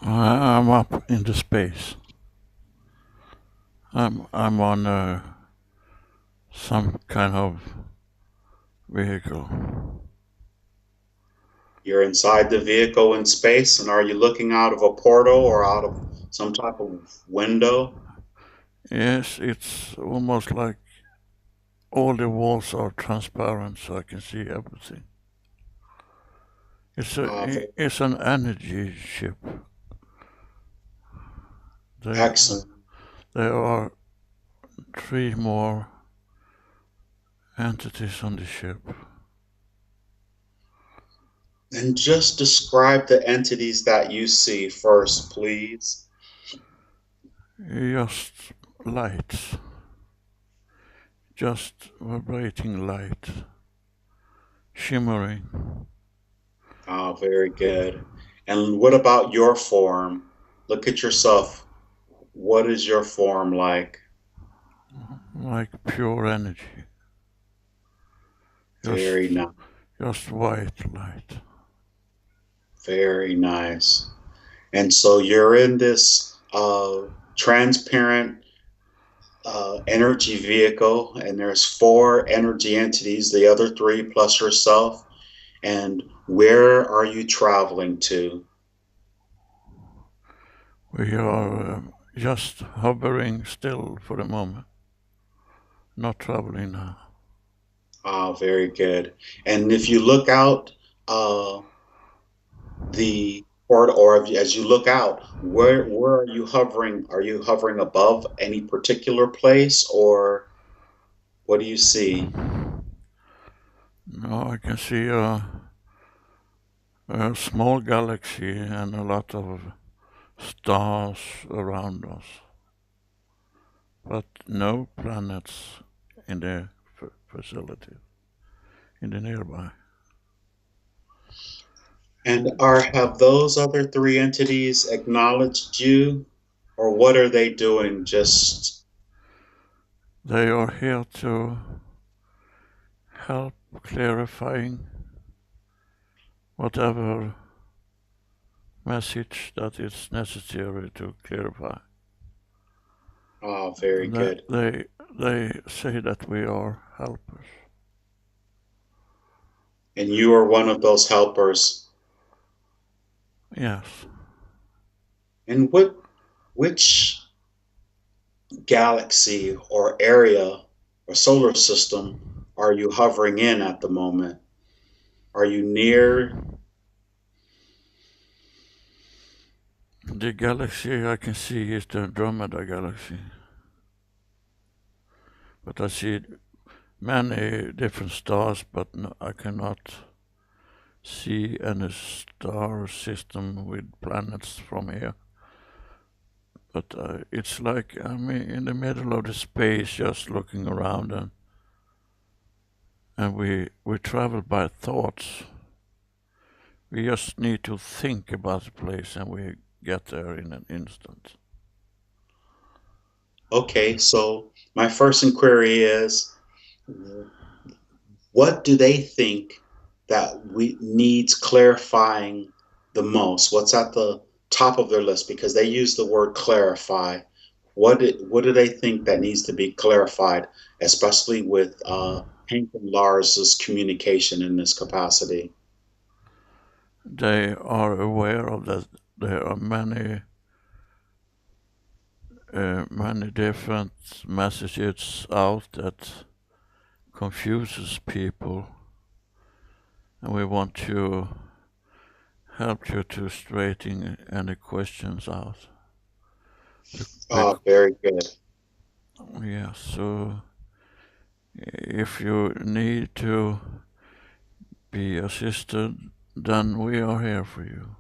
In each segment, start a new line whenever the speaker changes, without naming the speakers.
I'm up in the space. I'm on some kind of vehicle.
You're inside the vehicle in space, and are you looking out of a portal or out of some type of window?
Yes, it's almost like all the walls are transparent, so I can see everything.
Very
It's an energy ship. There
excellent.
there are three more entities on the ship.
And just describe the entities that you see first, please.
Just lights, just vibrating light, shimmering.
Very good. And what about your form? Look at yourself. What is your form like?
Like pure energy,
Very
just
nice.
just white light.
Very nice. And so you're in this transparent energy vehicle, and there's four energy entities, the other three plus yourself. And where are you traveling to?
We are just hovering still for the moment, not traveling now.
Very good. And if you look out uh, the port, or as you look out, where are you hovering? Are you hovering above any particular place, or what do you see?
Now I can see a small galaxy and a lot of stars around us, but no planets in the facility, in the nearby.
And are have those other three entities acknowledged you, or what are they doing? Just
They are here to help clarifying whatever message that is necessary to clarify.
very
They,
good.
they, they say that we are helpers.
And you are one of those helpers.
Yes,
And which galaxy or area or solar system are you hovering in at the moment? Are you near?
the galaxy I can see is the Andromeda galaxy, but I see many different stars, but no, I cannot see any star system with planets from here. But it's like I'm in the middle of the space, just looking around, and we travel by thoughts. We just need to think about the place, and we get there in an instant.
Okay, so my first inquiry is what do they think that we needs clarifying the most? What's at the top of their list? Because they use the word clarify. What do they think that needs to be clarified, especially with Hank and Lars's communication in this capacity?
They are aware of that there are many different messages out that confuses people, and we want to help you to straighten any questions out.
Very good.
Yeah, so if you need to be assisted, then we are here for you.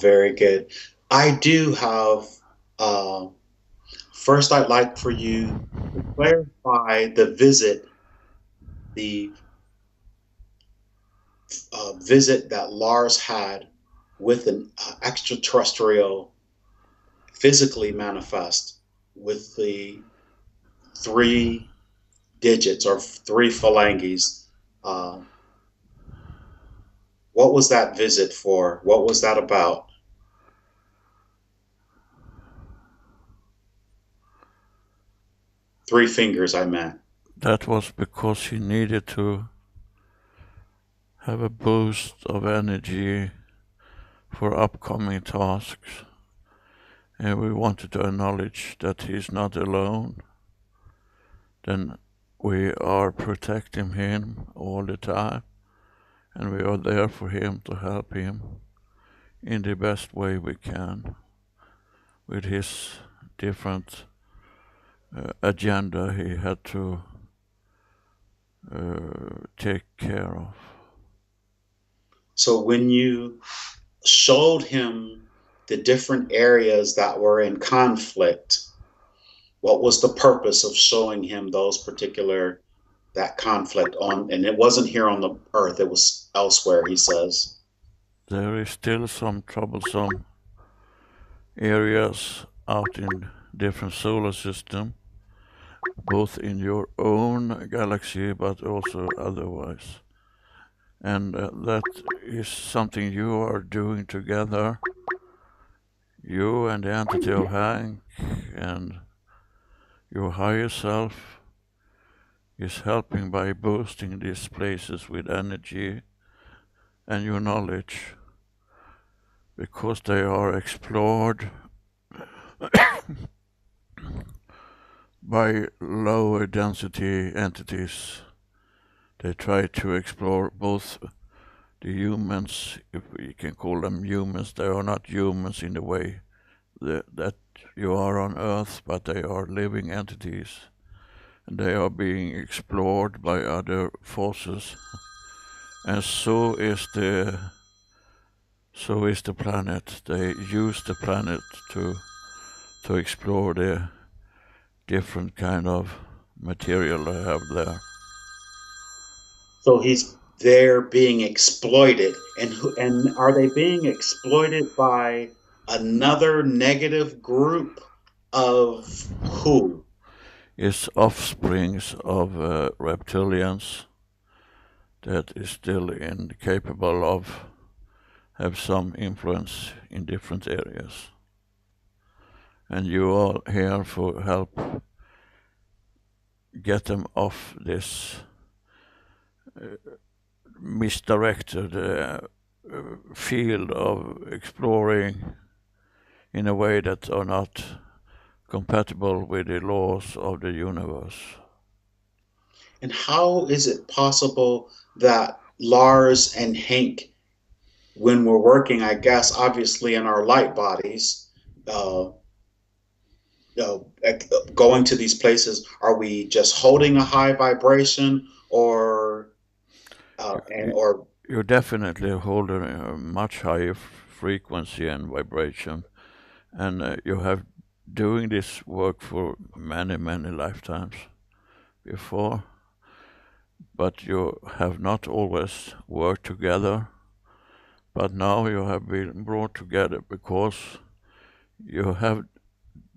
Very good. I do have, uh, first, I'd like for you to clarify the visit that Lars had with an extraterrestrial physically manifest with the three digits or three phalanges. Uh, what was that visit for? What was that about? 3 fingers, I meant.
That was because he needed to have a boost of energy for upcoming tasks. And we wanted to acknowledge that he's not alone. Then we are protecting him all the time. And we are there for him to help him in the best way we can with his different agenda he had to take care of.
So when you showed him the different areas that were in conflict, what was the purpose of showing him those particular that conflict on? And it wasn't here on the earth, it was elsewhere, he says.
There is still some troublesome areas out in different solar system, both in your own galaxy but also otherwise. And that is something you are doing together, you and the entity of Hank and your higher self is helping by boosting these places with energy and your knowledge, because they are explored by lower density entities. They try to explore both the humans, if we can call them humans. They are not humans in the way that you are on Earth, but they are living entities. And they are being explored by other forces. And so is the planet. They use the planet to explore the different kind of material they have there.
So he's there being exploited, and are they being exploited by another negative group of who?
It's offsprings of reptilians that is still incapable of have some influence in different areas. And you are here for help get them off this misdirected field of exploring in a way that are not compatible with the laws of the universe.
And how is it possible that Lars and Hank, when we're working, I guess, obviously in our light bodies, going to these places, are we just holding a high vibration, or
you definitely hold a much higher frequency and vibration, and you have doing this work for many lifetimes before, but you have not always worked together. But now you have been brought together because you have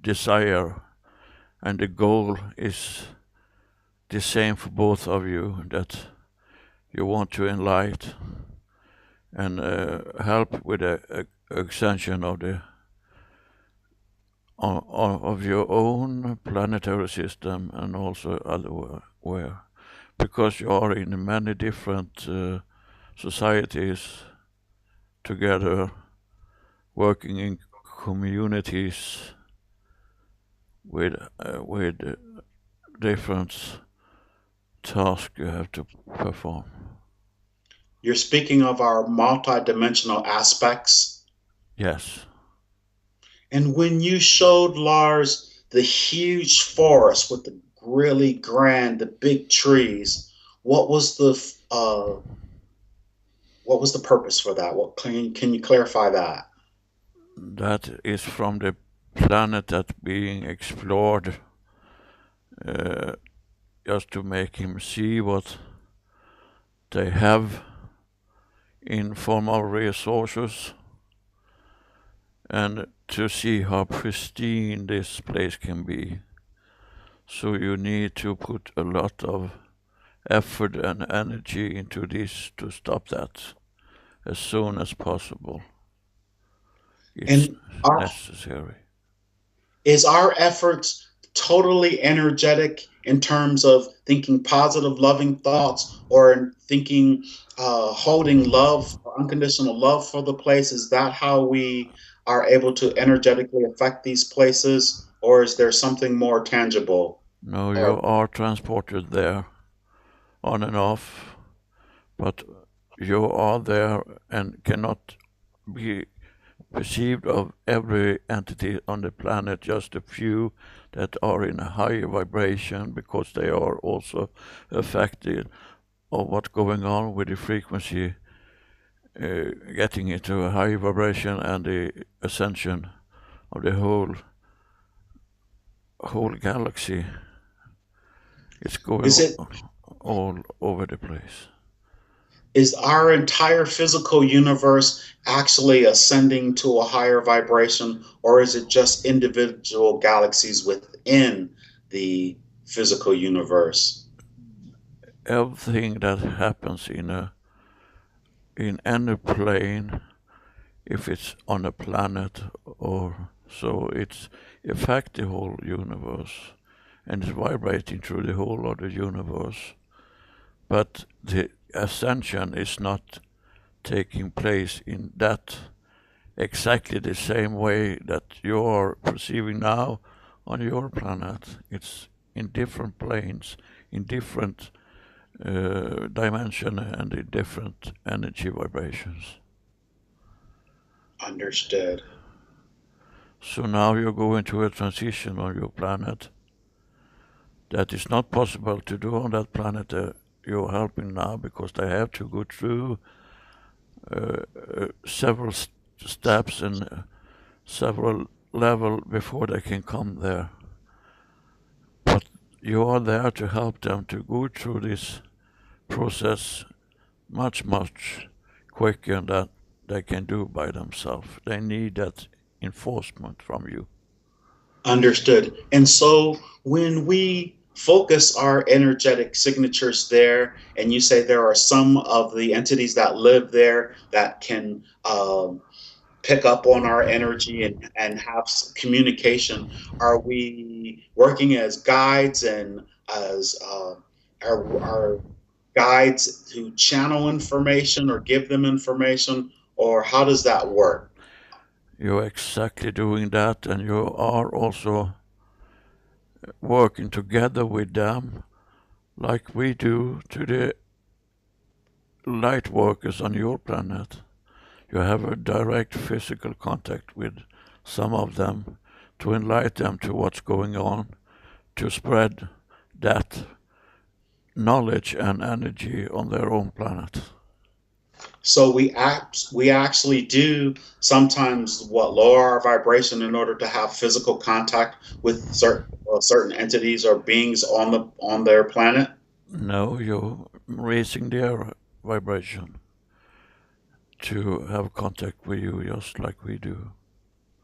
desire, and the goal is the same for both of you, that you want to enlighten and help with the extension of the of your own planetary system and also otherwhere, because you are in many different societies together, working in communities with different tasks you have to perform.
you're speaking of our multidimensional aspects?
Yes.
And when you showed Lars the huge forest with the really grand, the big trees, what was the purpose for that? What can you clarify that?
That is from the planet that being explored, just to make him see what they have in form of resources, and to see how pristine this place can be. So you need to put a lot of effort and energy into this to stop that as soon as possible. It's
And our,
necessary.
is our efforts totally energetic in terms of thinking positive, loving thoughts, or thinking, holding love, unconditional love for the place? Is that how we are able to energetically affect these places, or is there something more tangible?
No, you
Or
are transported there on and off, but you are there and cannot be perceived of every entity on the planet, just a few that are in a higher vibration, because they are also affected of what's going on with the frequency, getting into a higher vibration and the ascension of the whole galaxy. It's going
is it
all over the place.
is our entire physical universe actually ascending to a higher vibration, or is it just individual galaxies within the physical universe?
Everything that happens in any plane, if it's on a planet or so, it's affect the whole universe and it's vibrating through the whole of the universe. But the ascension is not taking place in that exactly the same way that you're perceiving now on your planet. It's in different planes, in different dimension and in different energy vibrations.
Understood.
So now you're going to a transition on your planet that is not possible to do on that planet you're helping now, because they have to go through several steps and several level before they can come there. But you are there to help them to go through this process much, much quicker than they can do by themselves. They need that enforcement from you.
Understood. And so when we focus our energetic signatures there, and you say there are some of the entities that live there that can pick up on our energy and have communication, are we working as guides and as our guides to channel information or give them information, or how does that work?
You're exactly doing that, and you are also working together with them like we do to the light workers on your planet. You have a direct physical contact with some of them to enlighten them to what's going on, to spread that knowledge and energy on their own planet.
So we actually do sometimes what lower our vibration in order to have physical contact with certain entities or beings on their planet.
No, you're raising their vibration to have contact with you just like we do.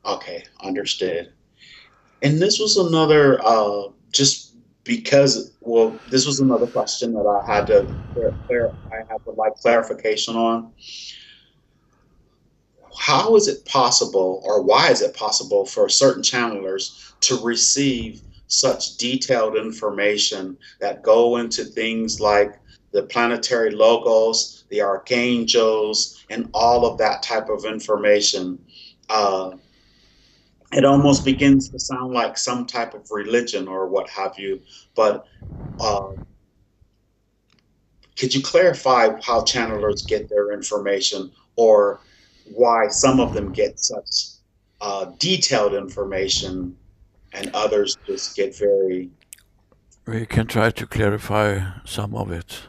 Okay, understood. And this was another just because, well, this was another question that I had to I had to like clarification on. How is it possible, or why is it possible for certain channelers to receive such detailed information that go into things like the planetary logos, the archangels, and all of that type of information? Uh, it almost begins to sound like some type of religion or what have you. But uh, could you clarify how channelers get their information, or why some of them get such detailed information and others just get very
We can try to clarify some of it.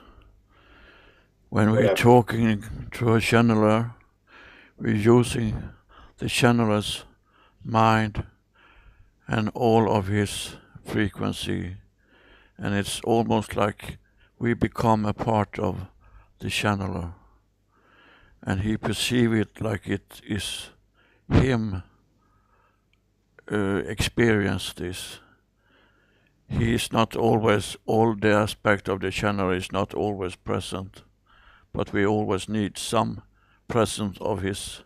When we're
whatever?
talking to a channeler, we're using the channeler's mind and all of his frequency, and it's almost like we become a part of the channeler, and he perceives it like it is him experience this. He is not always, all the aspect of the channeler is not always present, but we always need some presence of his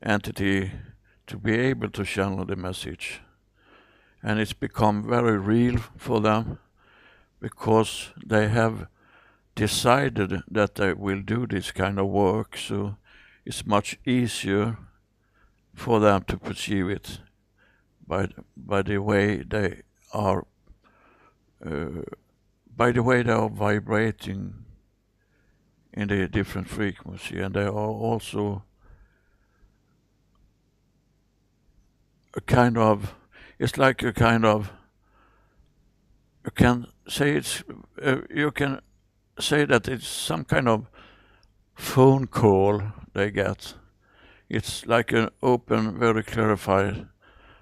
entity to be able to channel the message. and it's become very real for them because they have decided that they will do this kind of work, so it's much easier for them to perceive it by the way they are vibrating in the different frequency, and they are also a kind of, it's like a kind of, you can say that it's some kind of phone call they get. It's like an open, very clarified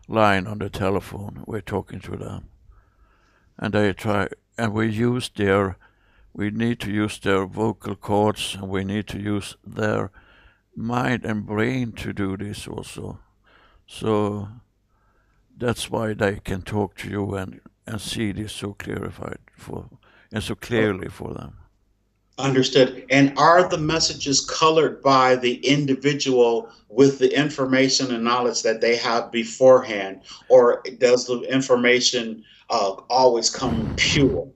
line on the telephone. We're talking to them, and they try, and we need to use their vocal cords, and we need to use their mind and brain to do this also. So that's why they can talk to you and see this so clarified and so clearly for them.
Understood. And are the messages colored by the individual with the information and knowledge that they have beforehand, or does the information always come pure?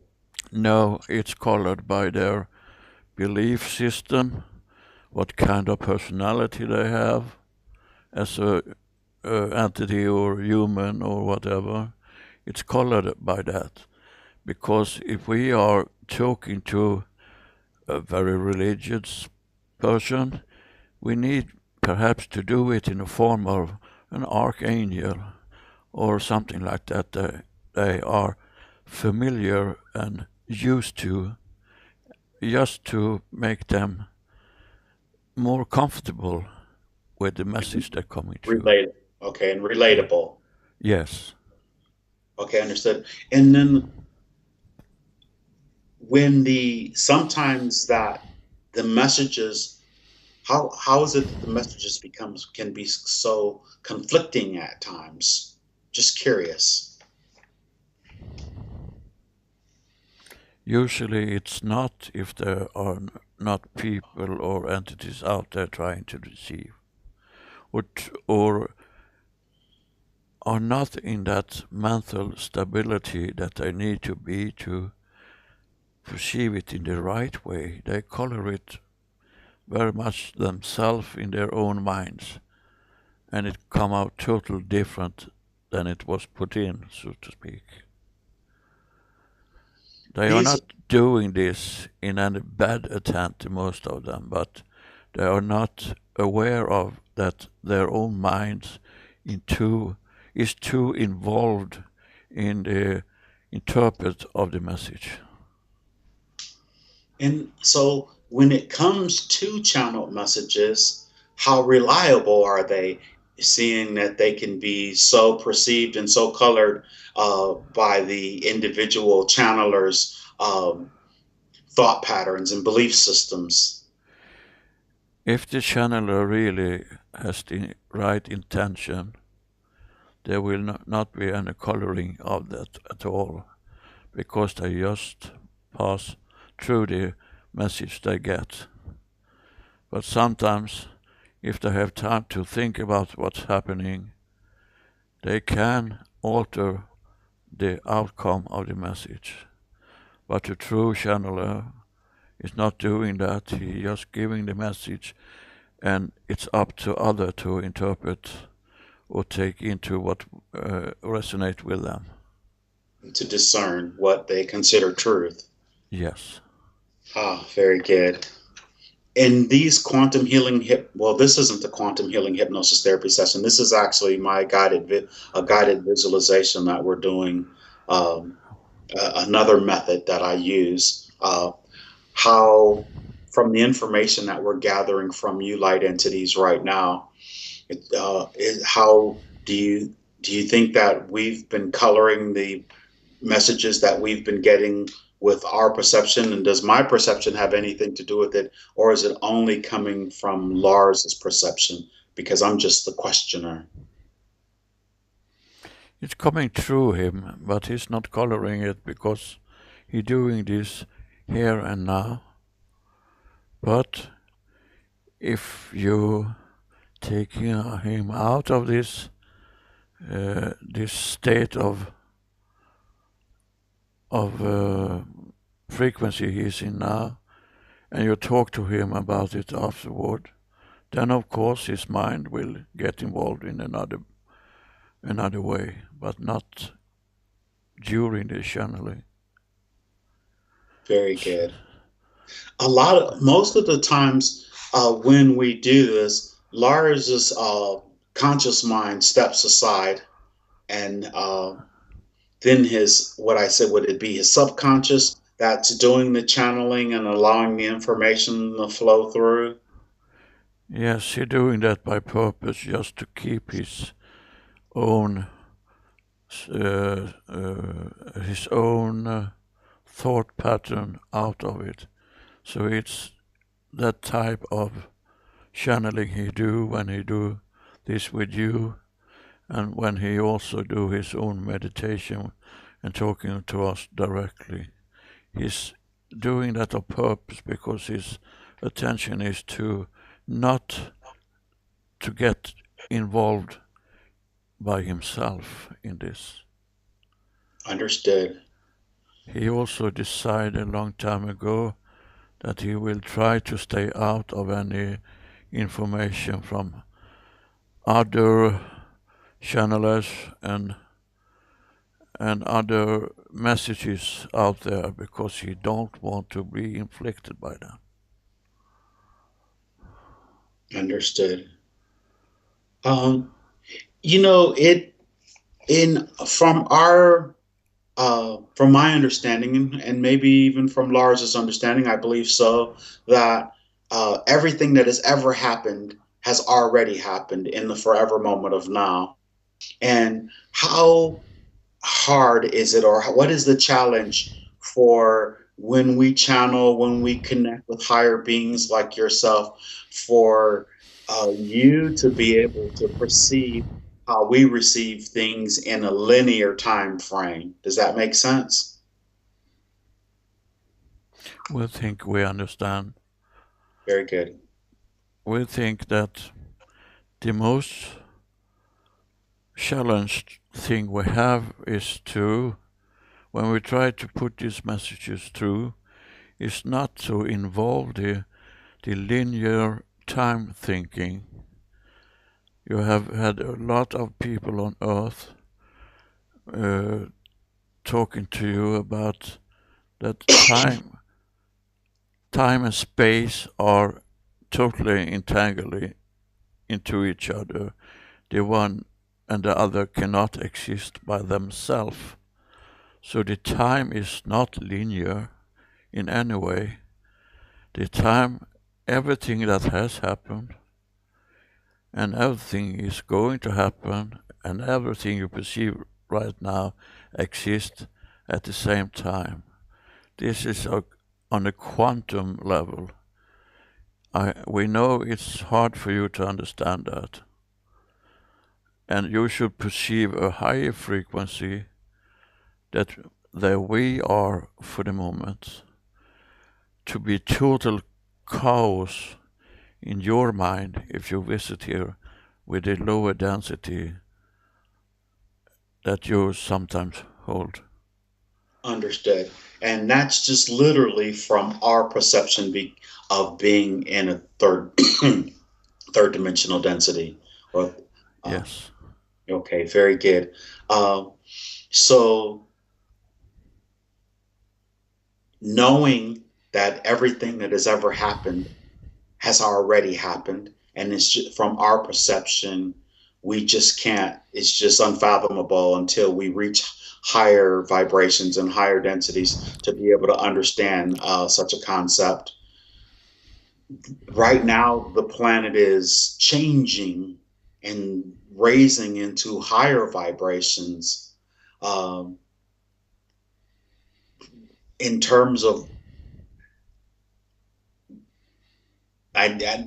No, it's colored by their belief system, what kind of personality they have as a entity or human or whatever. It's colored by that. Because if we are talking to a very religious person, we need perhaps to do it in the form of an archangel or something like that. They are familiar and used to, just to make them more comfortable with the message they're coming through.
Related. Okay, and relatable.
Yes.
Okay, understood. And then when sometimes that the messages, how is it that the messages can be so conflicting at times? Just curious.
Usually it's not if there are not people or entities out there trying to deceive, or are not in that mental stability that they need to be to perceive it in the right way. They color it very much themselves in their own minds, and it come out totally different than it was put in, so to speak. They are not doing this in any bad attempt, most of them, but they are not aware of that their own minds is too involved in the interpret of the message.
And so when it comes to channeled messages, how reliable are they, seeing that they can be so perceived and so colored by the individual channelers' thought patterns and belief systems?
If the channeler really has the right intention, there will not be any coloring of that at all, because they just pass through the message they get. But sometimes, if they have time to think about what's happening, they can alter the outcome of the message. But the true channeler is not doing that. He's just giving the message, and it's up to others to interpret or take into what resonate with them.
To discern what they consider truth.
Yes.
Ah, very good. In these quantum healing this isn't the quantum healing hypnosis therapy session. This is actually my guided visualization that we're doing. Another method that I use. How, from the information that we're gathering from you light entities right now, how do you think that we've been coloring the messages that we've been getting with our perception, and does my perception have anything to do with it, or is it only coming from Lars's perception because I'm just the questioner?
It's coming through him, but he's not coloring it because he's doing this here and now. But if you take him out of this this state of frequency he's in now, and you talk to him about it afterward, then of course his mind will get involved in another way, but not during the channeling.
Very good. Most of the times when we do this, Lars's conscious mind steps aside, and then what I said, would it be his subconscious that's doing the channeling and allowing the information to flow through?
Yes, he's doing that by purpose, just to keep own uh, his own thought pattern out of it. So it's that type of channeling he do when he do this with you, and when he also do his own meditation and talking to us directly. He's doing that on purpose because his attention is to not to get involved by himself in this.
Understood.
He also decided a long time ago that he will try to stay out of any information from other channelers and other messages out there, because he don't want to be inflicted by them.
Understood. Um, you know, it in from my understanding, and maybe even from Lars's understanding, I believe so, that everything that has ever happened has already happened in the forever moment of now. And how hard is it, or what is the challenge for when we channel, when we connect with higher beings like yourself, for you to be able to perceive how we receive things in a linear time frame? Does that make sense?
We think we understand.
Very good.
We think that the most challenged thing we have is to, when we try to put these messages through, is not to involve the linear time thinking. You have had a lot of people on Earth uh, talking to you about that time and space are totally entangled into each other. The one and the other cannot exist by themselves. So the time is not linear in any way. The time, everything that has happened, and everything is going to happen, and everything you perceive right now exists at the same time. This is on a quantum level. We know it's hard for you to understand that. And you should perceive a higher frequency that we are for the moment. To be total chaos in your mind if you visit here with a lower density that you sometimes hold.
Understood. And that's just literally from our perception of being in a third dimensional density. Or
Yes.
okay, very good. So knowing that everything that has ever happened has already happened, and it's just, from our perception, we just can't. It's just unfathomable until we reach higher vibrations and higher densities to be able to understand such a concept. Right now, the planet is changing and raising into higher vibrations, um, in terms of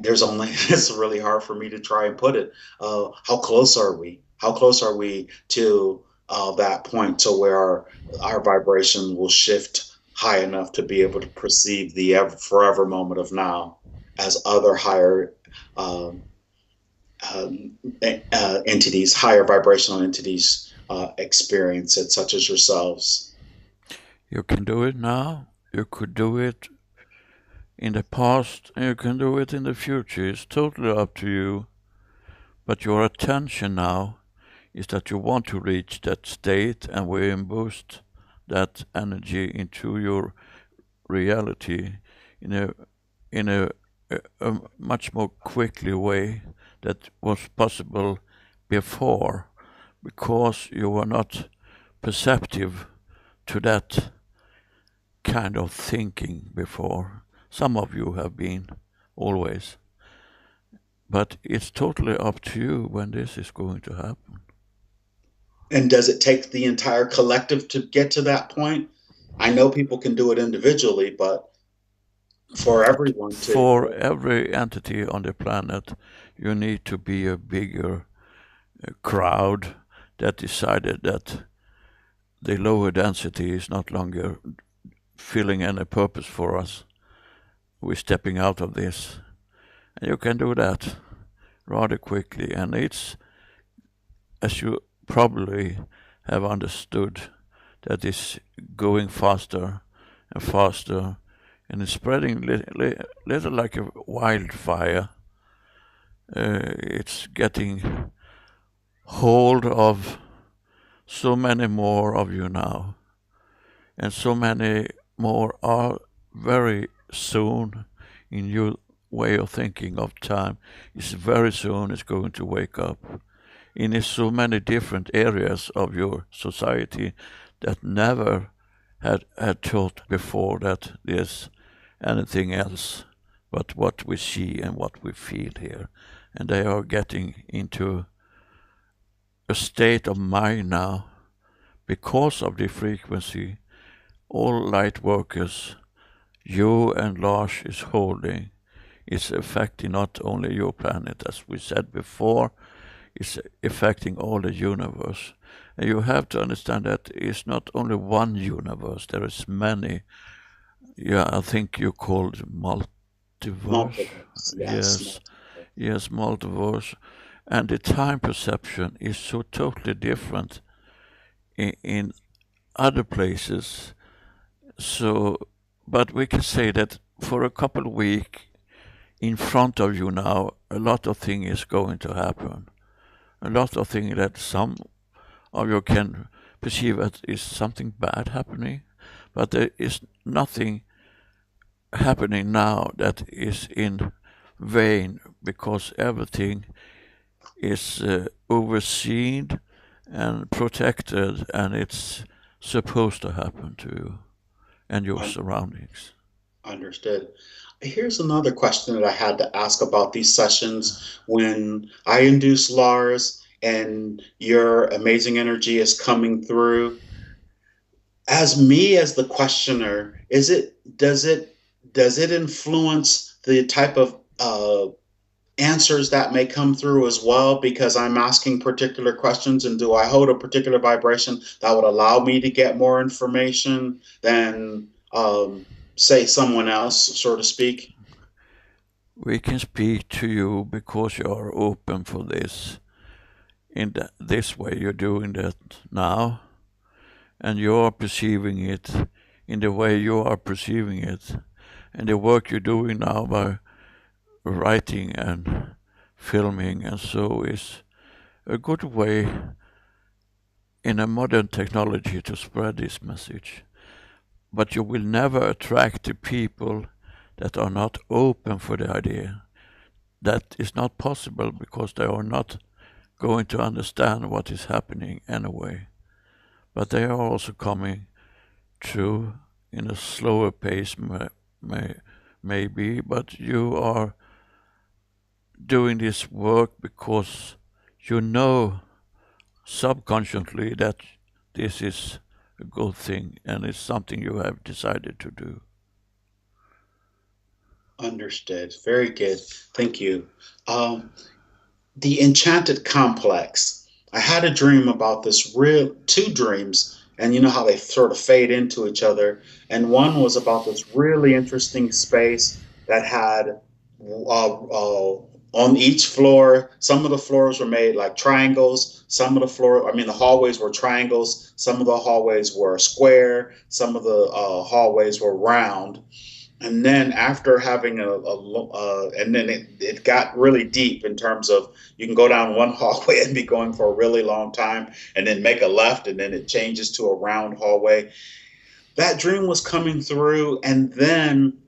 there's only it's really hard for me to try and put it. How close are we? How close are we to that point to where our vibration will shift high enough to be able to perceive the forever moment of now as other higher um, entities, higher vibrational entities, experience it, such as yourselves.
You can do it now. You could do it in the past, and you can do it in the future. It's totally up to you. But your attention now is that you want to reach that state, and we boost that energy into your reality in a much more quickly way that was possible before, because you were not perceptive to that kind of thinking before. Some of you have been always, but it's totally up to you when this is going to happen.
And does it take the entire collective to get to that point? I know people can do it individually, but for everyone to,
For every entity on the planet, you need to be a bigger crowd that decided that the lower density is not longer filling any purpose for us. We're stepping out of this. And you can do that rather quickly. And it's, as you probably have understood, that is going faster and faster, and it's spreading little like a wildfire. It's getting hold of so many more of you now, and so many more are very soon in your way of thinking of time. It's very soon it's going to wake up in so many different areas of your society that never had thought before that there's anything else but what we see and what we feel here. And they are getting into a state of mind now because of the frequency all light workers you and Lars is holding is affecting not only your planet, as we said before, it's affecting all the universe. And you have to understand that it's not only one universe, there is many. Yeah, I think you called multiverse.
multiverse, yes,
Yes,
multiple.
yes, multiverse. And the time perception is so totally different in other places. So, but we can say that for a couple of weeks in front of you now, a lot of things is going to happen. A lot of things that some of you can perceive as is something bad happening, but there is nothing happening now that is in vain, because everything is overseen and protected, and it's supposed to happen to you and your
Un-
surroundings.
Understood. Here's another question that I had to ask about these sessions. When I induce Lars and your amazing energy is coming through, as me as the questioner, is it does it influence the type of answers that may come through as well, because I'm asking particular questions, and do I hold a particular vibration that would allow me to get more information than say someone else, so to speak?
We can speak to you because you are open for this. This way, you're doing that now, and you are perceiving it in the way you are perceiving it. And the work you're doing now by writing and filming and so is a good way in a modern technology to spread this message. But you will never attract the people that are not open for the idea. That is not possible because they are not going to understand what is happening anyway. But they are also coming through in a slower pace, maybe, but you are doing this work because you know subconsciously that this is a good thing and it's something you have decided to do.
Understood. Very good. Thank you. The Enchanted Complex. I had a dream about this real two dreams, and you know how they sort of fade into each other. And one was about this really interesting space that had On each floor, some of the floors were made like triangles. Some of the floor, I mean, the hallways were triangles. Some of the hallways were square. Some of the hallways were round. And then after having and then it got really deep in terms of you can go down one hallway and be going for a really long time and then make a left and then it changes to a round hallway. That dream was coming through, and then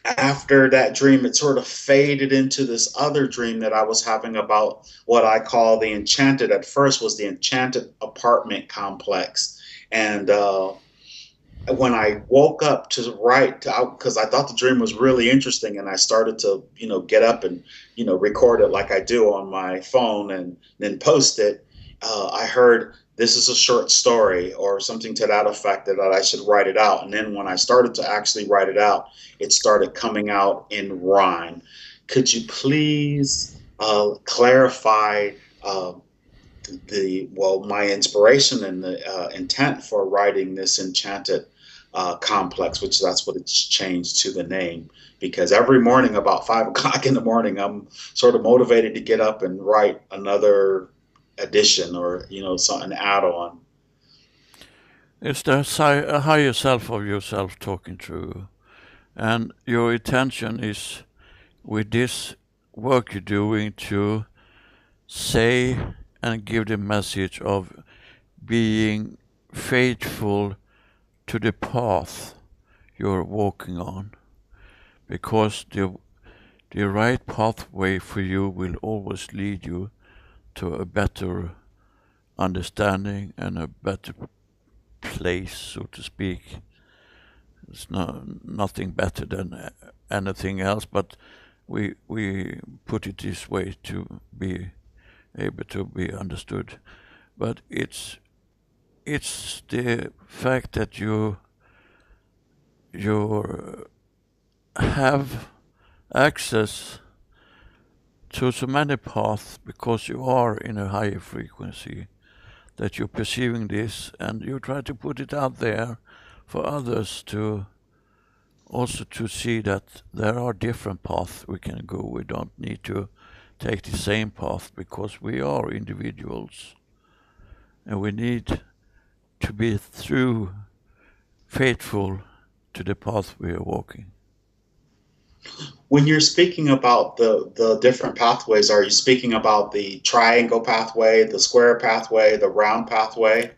after that dream, it sort of faded into this other dream that I was having about what I call the enchanted. At first, was the enchanted apartment complex, and when I woke up to write, because I thought the dream was really interesting, and I started to, get up and, record it like I do on my phone and then post it. I heard this is a short story or something to that effect that I should write it out. And then when I started to actually write it out, it started coming out in rhyme. Could you please clarify my inspiration and the intent for writing this enchanted complex, which that's what it's changed to the name. Because every morning about 5 o'clock in the morning, I'm sort of motivated to get up and write another edition or an add-on.
It's the higher self of yourself talking through, and your intention is with this work you're doing to say and give the message of being faithful to the path you're walking on, because the right pathway for you will always lead you to a better understanding and a better place, so to speak. It's nothing better than anything else, but we put it this way to be able to be understood. But it's the fact that you have access to so many paths because you are in a higher frequency, that you're perceiving this and you try to put it out there for others to also to see that there are different paths we can go. We don't need to take the same path because we are individuals and we need to be faithful to the path we are walking.
When you're speaking about the different pathways, are you speaking about the triangle pathway, the square pathway, the round pathway?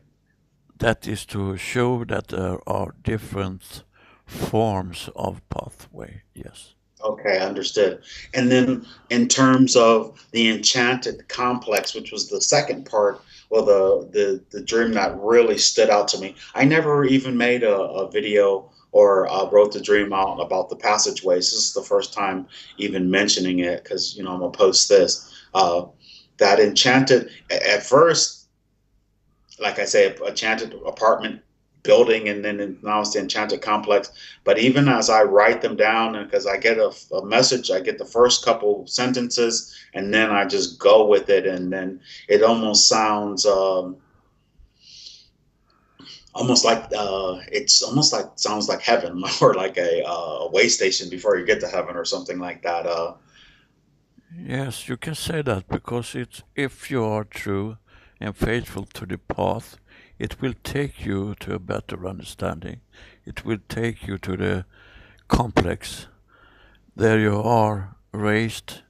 That is to show that there are different forms of pathway, yes.
Okay, understood. And then in terms of the enchanted complex, which was the second part, well, the dream that really stood out to me. I never even made a video or wrote the dream out about the passageways. This is the first time even mentioning it because I'm gonna post this. That enchanted at first, like I say, enchanted apartment building, and then now it's the enchanted complex. But even as I write them down, and because I get a message, I get the first couple sentences, and then I just go with it, and then it almost sounds almost like it's almost like sounds like heaven or like a way station before you get to heaven or something like that.
Yes, you can say that because it's if you are true and faithful to the path, it will take you to a better understanding. It will take you to the complex. There you are raised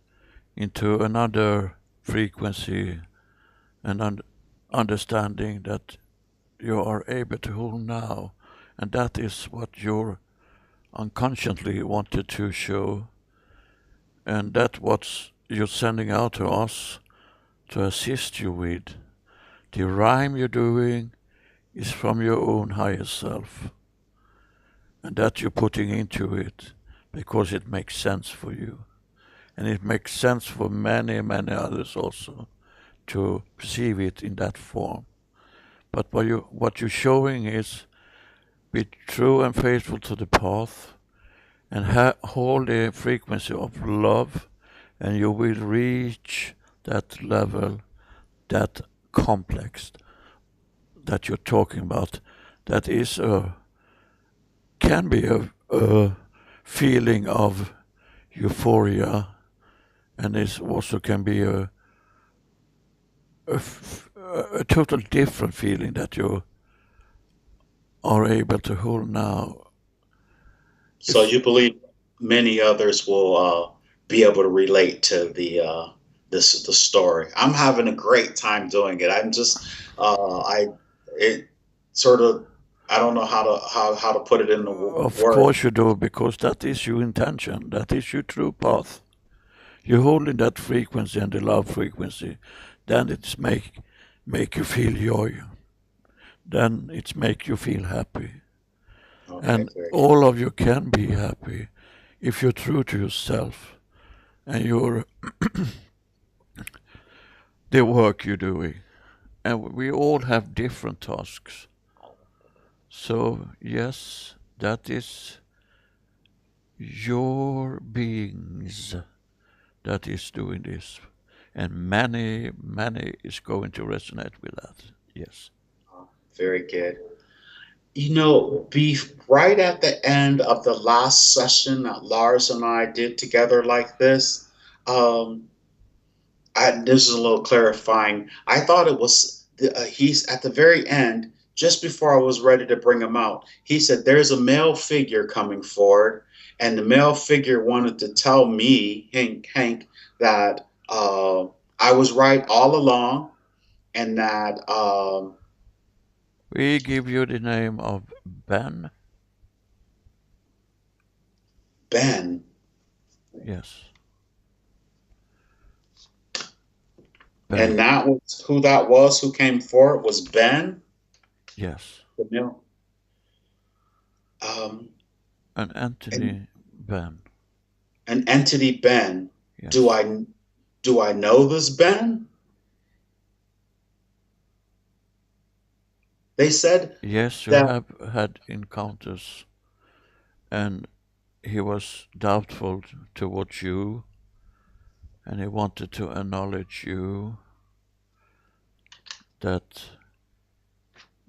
into another frequency and understanding that you are able to hold now. And that is what you unconsciously wanted to show. And that's what you're sending out to us to assist you with. The rhyme you're doing is from your own higher self. And that you're putting into it because it makes sense for you. And it makes sense for many, many others also to perceive it in that form. But what you're showing is be true and faithful to the path and hold the frequency of love, and you will reach that level, that complex that you're talking about. That is can be a feeling of euphoria and this also can be a total different feeling that you are able to hold now.
So
It's
you believe many others will be able to relate to the story. I'm having a great time doing it. I'm just I it sort of I don't know how to put it into
of
words.
course you do, because that is your intention, that is your true path. You hold in that frequency and the love frequency, then it's make you feel joy. Then it's make you feel happy.
Okay,
And
very good.
all of you can be happy if you're true to yourself and you're the work you're doing. And we all have different tasks. So yes, that is your beings that is doing this. And many is going to resonate with that. Yes.
Very good. You know, right at the end of the last session that Lars and I did together like this, um, this is a little clarifying. I thought it was he's at the very end, just before I was ready to bring him out. He said, "There's a male figure coming forward," and the male figure wanted to tell me, Hank, that I was right all along, and that
We give you the name of Ben.
Ben,
Yes.
and
Ben.
that was who that was who came forward was Ben,
Yes.
the male. Um,
An
and
Anthony Ben.
an entity Ben. Do
Yes.
I do I know this Ben? They said
Yes, you
that
have had encounters, and he was doubtful towards you, and he wanted to acknowledge you that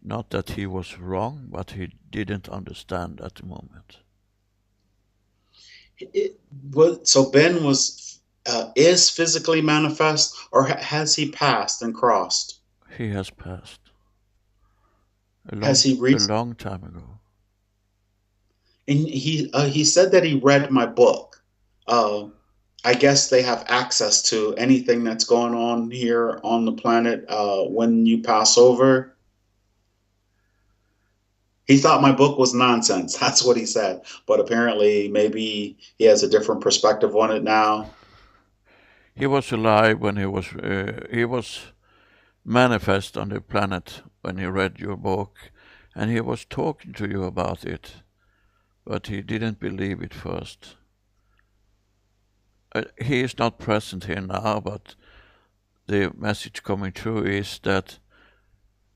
not that he was wrong, but he didn't understand at the moment.
it was so Ben was is physically manifest, or has he passed and crossed?
He has passed
Has he
a
reached?
long time ago.
And he said that he read my book. I guess they have access to anything that's going on here on the planet when you pass over. He thought my book was nonsense. That's what he said. But apparently, maybe he has a different perspective on it now.
He was alive when he was manifest on the planet when he read your book, and he was talking to you about it, but he didn't believe it first. He is not present here now, but the message coming through is that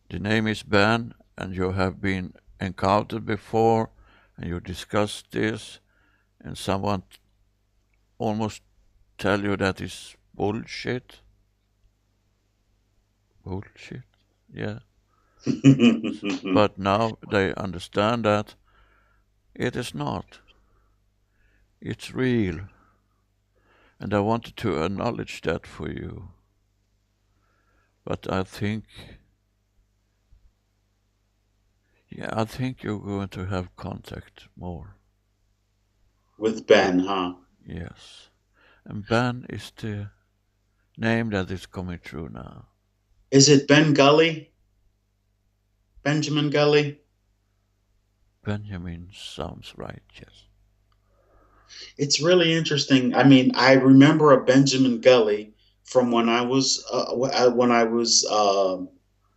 the name is Ben, and you have been encountered before, and you discussed this, and someone almost tell you that is bullshit. Bullshit, yeah. But now they understand that it is not. It's real. And I wanted to acknowledge that for you. But I think you're going to have contact more.
With Ben, huh?
Yes. And Ben is the name that is coming through now.
Is it Ben Gully? Benjamin Gully?
Benjamin sounds right, yes.
It's really interesting. I mean, I remember a Benjamin Gully from when I was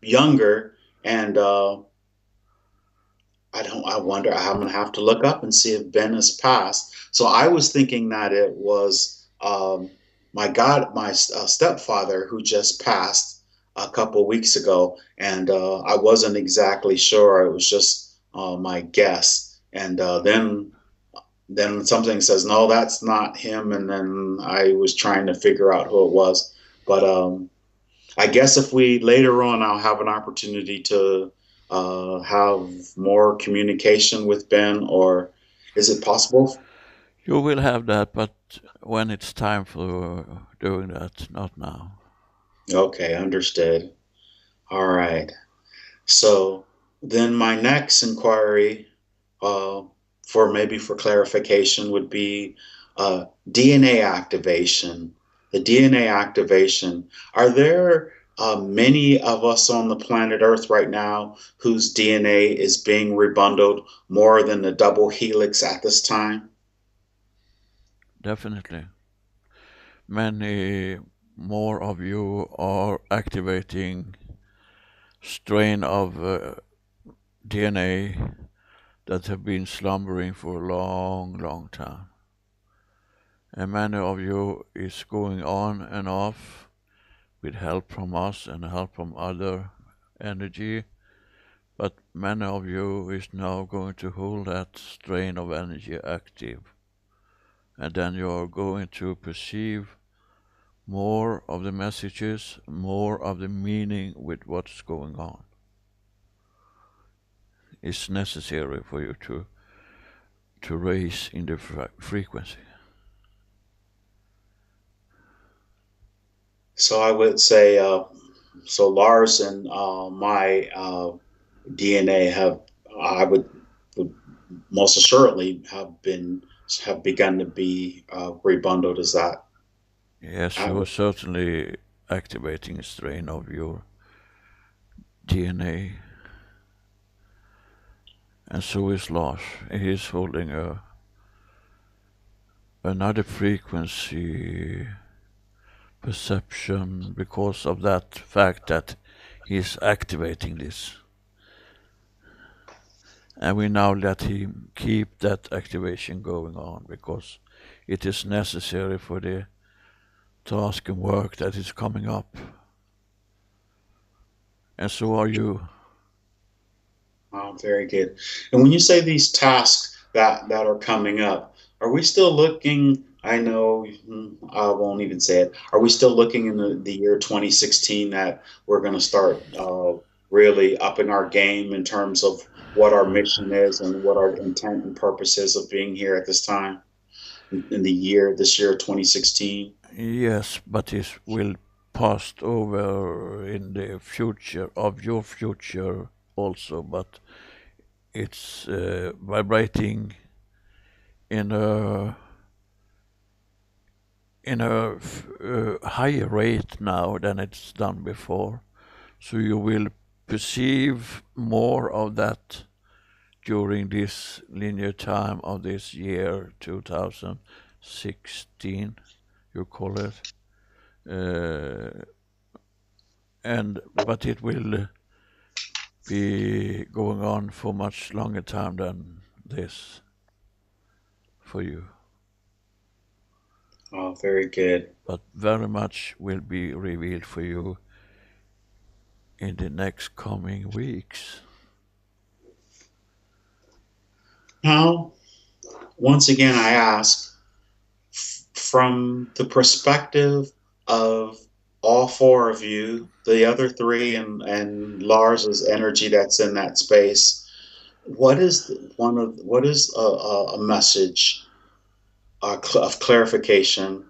younger, and I don't. I wonder. I'm gonna have to look up and see if Ben has passed. So I was thinking that it was my stepfather who just passed a couple weeks ago, and I wasn't exactly sure. It was just my guess, and then something says no, that's not him, and then I was trying to figure out who it was, but I guess if we later on, I'll have an opportunity to have more communication with Ben, or is it possible?
You will have that, but when it's time for doing that, not now.
Okay, understood. All right. So then my next inquiry, uh, for maybe for clarification, would be DNA activation. The DNA activation. Are there many of us on the planet Earth right now whose DNA is being rebundled more than the double helix at this time?
Definitely. Many more of you are activating strain of DNA that have been slumbering for a long, long time. And many of you is going on and off with help from us and help from other energy, but many of you is now going to hold that strain of energy active. And then you're going to perceive more of the messages, more of the meaning with what's going on. It's necessary for you to raise in the frequency.
So I would say, so Lars and my DNA would most assuredly have begun to be rebundled. Is that
Yes, you're
accurate?
certainly activating a strain of your DNA, and so is Lars. He is holding another frequency perception because of that fact that he is activating this. And we now let him keep that activation going on because it is necessary for the task and work that is coming up. And so are you.
Oh, very good. And when you say these tasks that are coming up, are we still looking? I know I won't even say it. Are we still looking in the year 2016 that we're going to start really upping our game in terms of what our mission is and what our intent and purpose is of being here at this time in this year 2016?
Yes, but it will pass over in the future of your future also, but it's vibrating in a higher rate now than it's done before. So you will perceive more of that during this linear time of this year 2016, you call it. But it will be going on for much longer time than this for you.
Oh, very good.
But very much will be revealed for you in the next coming weeks.
Now, once again, I ask from the perspective of all four of you, the other three, and Lars's energy that's in that space. What is a message of clarification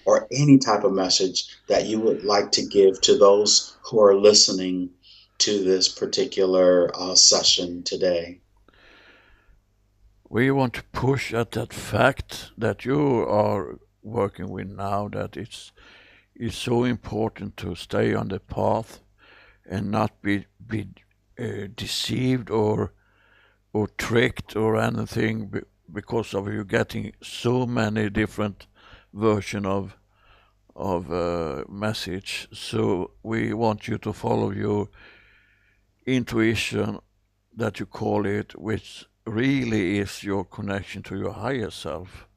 or any type of message that you would like to give to those who are listening to this particular session today?
We want to push at that fact that you are working with now, that it's so important to stay on the path and not be deceived or tricked or anything because of you getting so many different version of message. So we want you to follow your intuition, that you call it, which really is your connection to your higher self.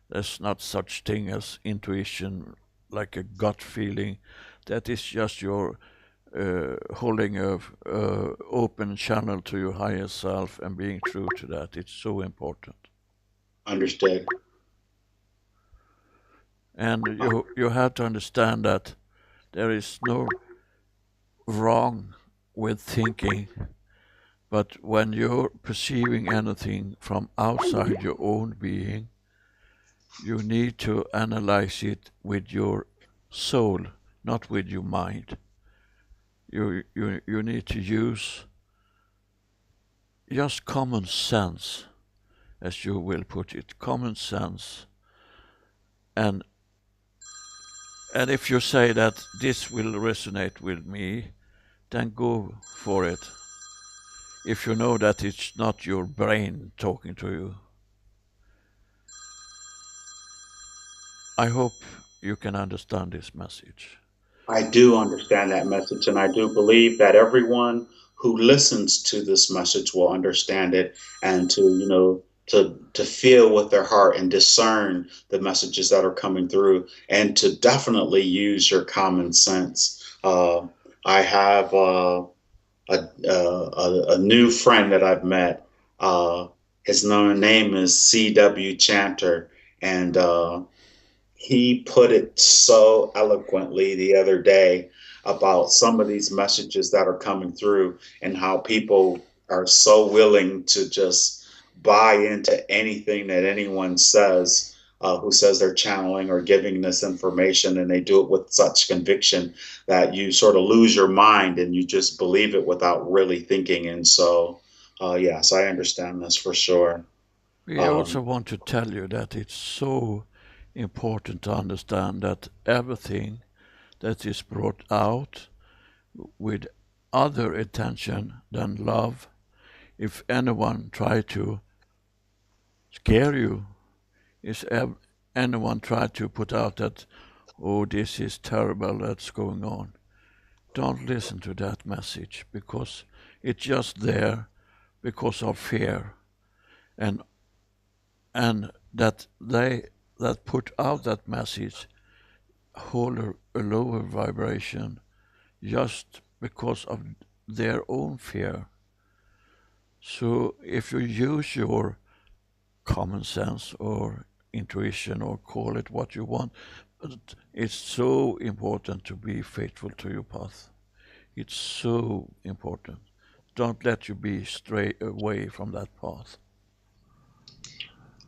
There's not such thing as intuition, like a gut feeling. That is just your holding a open channel to your higher self and being true to that. It's so important.
Understood.
And you have to understand that there is no wrong with thinking, but when you're perceiving anything from outside your own being, You need to analyze it with your soul, not with your mind. You need to use just common sense, as you will put it, common sense. And and if you say that this will resonate with me, then go for it. If you know that it's not your brain talking to you, I hope you can understand this message.
I do understand that message, and I do believe that everyone who listens to this message will understand it and to feel with their heart and discern the messages that are coming through, and to definitely use your common sense. I have a new friend that I've met. His name is C.W. Chanter, and he put it so eloquently the other day about some of these messages that are coming through and how people are so willing to just buy into anything that anyone says, who says they're channeling or giving this information, and they do it with such conviction that you sort of lose your mind and you just believe it without really thinking. And so, yes, I understand this for sure.
We also
Um,
want to tell you that it's so important to understand that everything that is brought out with other intention than love, if anyone try to scare you, if anyone try to put out that, oh, this is terrible that's going on, don't listen to that message, because it's just there because of fear, and and that they that put out that message hold a lower vibration just because of their own fear. So if you use your common sense or intuition, or call it what you want, but it's so important to be faithful to your path. It's so important. Don't let you be stray away from that path.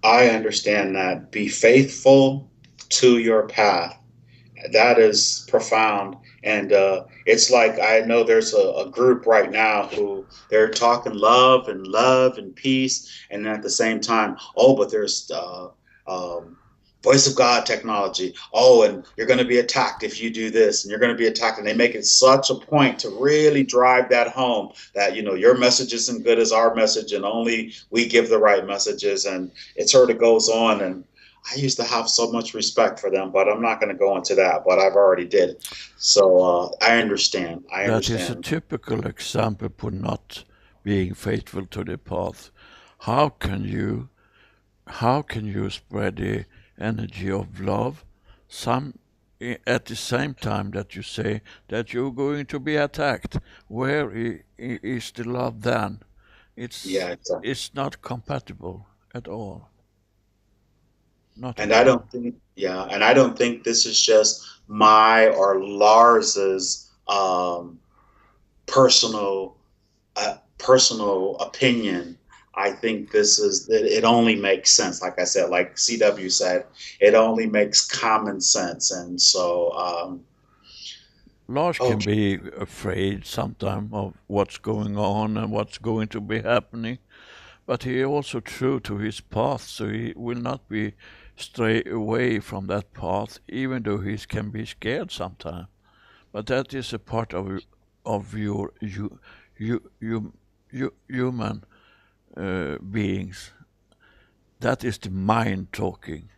I understand that. Be faithful to your path. That is profound. And it's like I know there's a group right now who they're talking love and peace, and at the same time, oh, but there's voice of God technology. Oh, and you're going to be attacked if you do this, and you're going to be attacked. And they make it such a point to really drive that home that your message isn't good as our message, and only we give the right messages. And it sort of goes on. And I used to have so much respect for them, but I'm not going to go into that. But I've already did. So I understand. I
That is a
understand.
typical example for not being faithful to the path. How can you how can you spread the energy of love some at the same time that you say that you're going to be attacked? Where is the love then?
Yeah,
It's not compatible at all. Not
and
at
I
all.
don't think, yeah, and I don't think this is just my or Lars's personal personal opinion. I think this is that it only makes sense. Like I said, like CW said, it only makes common sense. And so,
Lars can
okay,
be afraid sometimes of what's going on and what's going to be happening, but he is also true to his path, so he will not be stray away from that path, even though he can be scared sometimes. But that is a part of your human beings. That is the mind talking.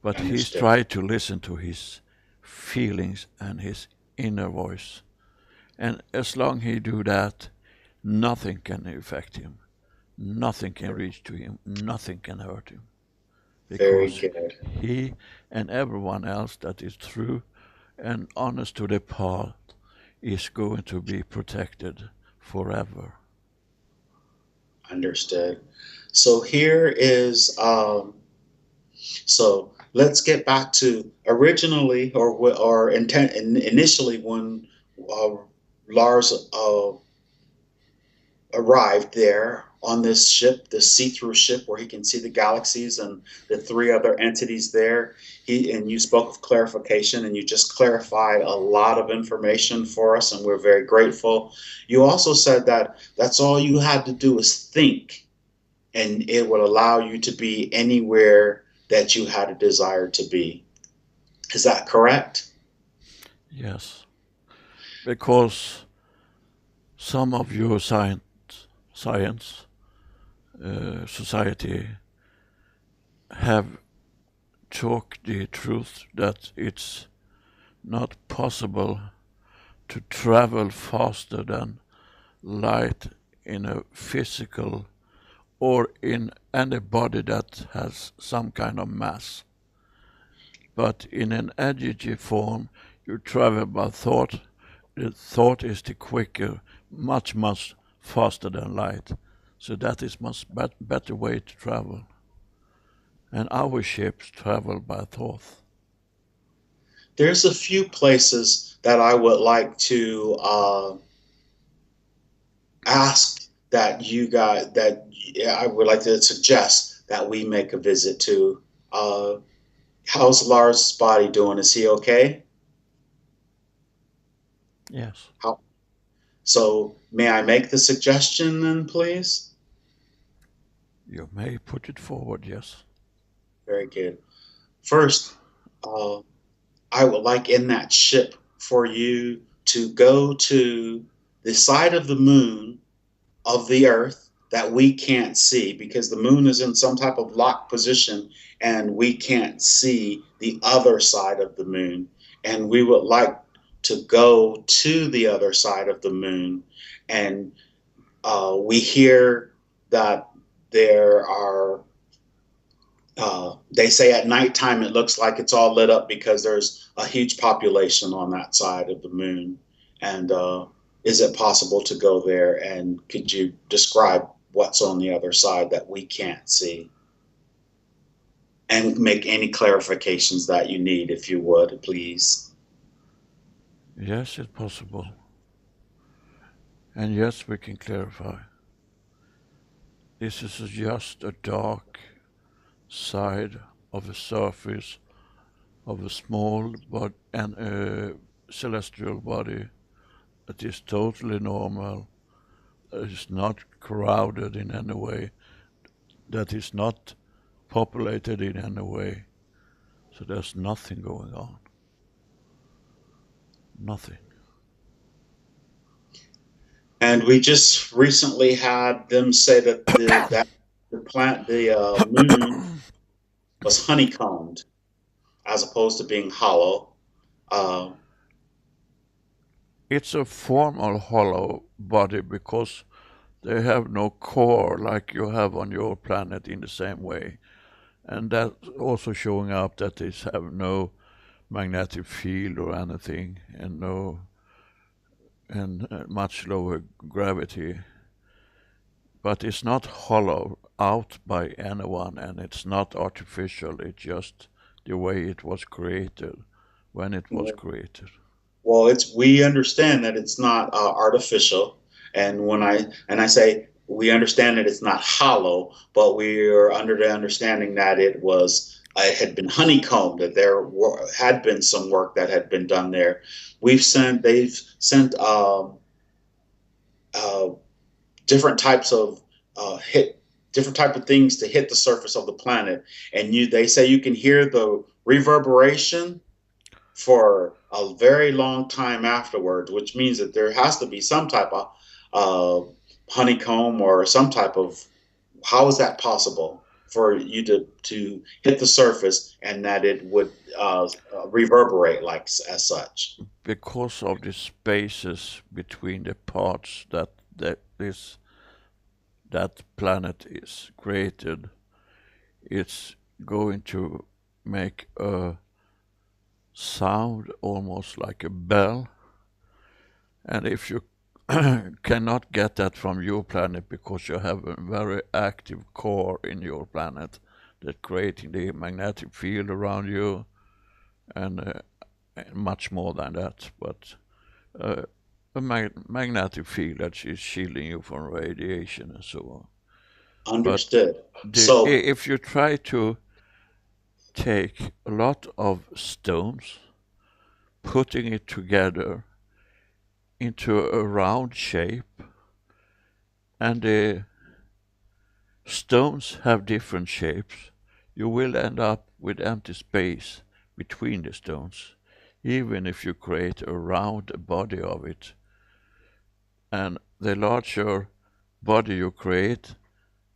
But he's
understood.
tried to listen to his feelings and his inner voice. And as long he do that, nothing can affect him. Nothing can reach to him. Nothing can hurt him.
Very
Because
good.
he and everyone else that is true and honest to the path is going to be protected forever.
Understood. So here is so let's get back to originally or initially when uh, Lars arrived there on this ship, this see-through ship where he can see the galaxies and the three other entities there. And you spoke of clarification, and you just clarified a lot of information for us, and we're very grateful. You also said that that's all you had to do is think, and it would allow you to be anywhere that you had a desire to be. Is that correct?
Yes, because some of your science society have talked the truth that it's not possible to travel faster than light in a physical or in any body that has some kind of mass. But in an energy form, you travel by thought. The thought is the quicker, much faster than light. So that is much better way to travel. And our ships travel by thought.
There's a few places that I would like to ask that you guys that I would like to suggest that we make a visit to. How's Lars' body doing? Is he okay?
Yes.
How? So may I make the suggestion then, please?
You may put it forward, yes.
Very good. First, uh, I would like in that ship for you to go to the side of the moon of the earth that we can't see because the moon is in some type of locked position and we can't see the other side of the moon. And we would like to go to the other side of the moon. And we hear that there are, they say at nighttime it looks like it's all lit up because there's a huge population on that side of the moon. And is it possible to go there? And could you describe what's on the other side that we can't see? And make any clarifications that you need, if you would, please.
Yes, it's possible. And yes, we can clarify. This is just a dark side of the surface of a small celestial body that is totally normal, that is not crowded in any way, that is not populated in any way. So there's nothing going on. Nothing.
And we just recently had them say that the moon was honeycombed as opposed to being hollow. Uh,
It's a formal hollow body because they have no core like you have on your planet in the same way. And that's also showing up that they have no magnetic field or anything and much lower gravity. But it's not hollowed out by anyone and it's not artificial. It's just the way it was created when it was created.
well, we understand that it's not artificial, and I say we understand that it's not hollow, but we are under the understanding that it had been honeycombed, that had been some work that had been done there. They've sent uh, different types of hit different type of things to hit the surface of the planet, and they say you can hear the reverberation for a very long time afterwards, which means that there has to be some type of honeycomb or some type of. How is that possible for you to hit the surface and that it would reverberate like as such?
Because of the spaces between the parts that planet is created, it's going to make a sound almost like a bell. And if you cannot get that from your planet because you have a very active core in your planet that creating the magnetic field around you and much more than that, but a magnetic field that is shielding you from radiation and so on. But
Understood. So
if you try to take a lot of stones, putting it together into a round shape, and the stones have different shapes, you will end up with empty space between the stones, even if you create a round body of it. And the larger body you create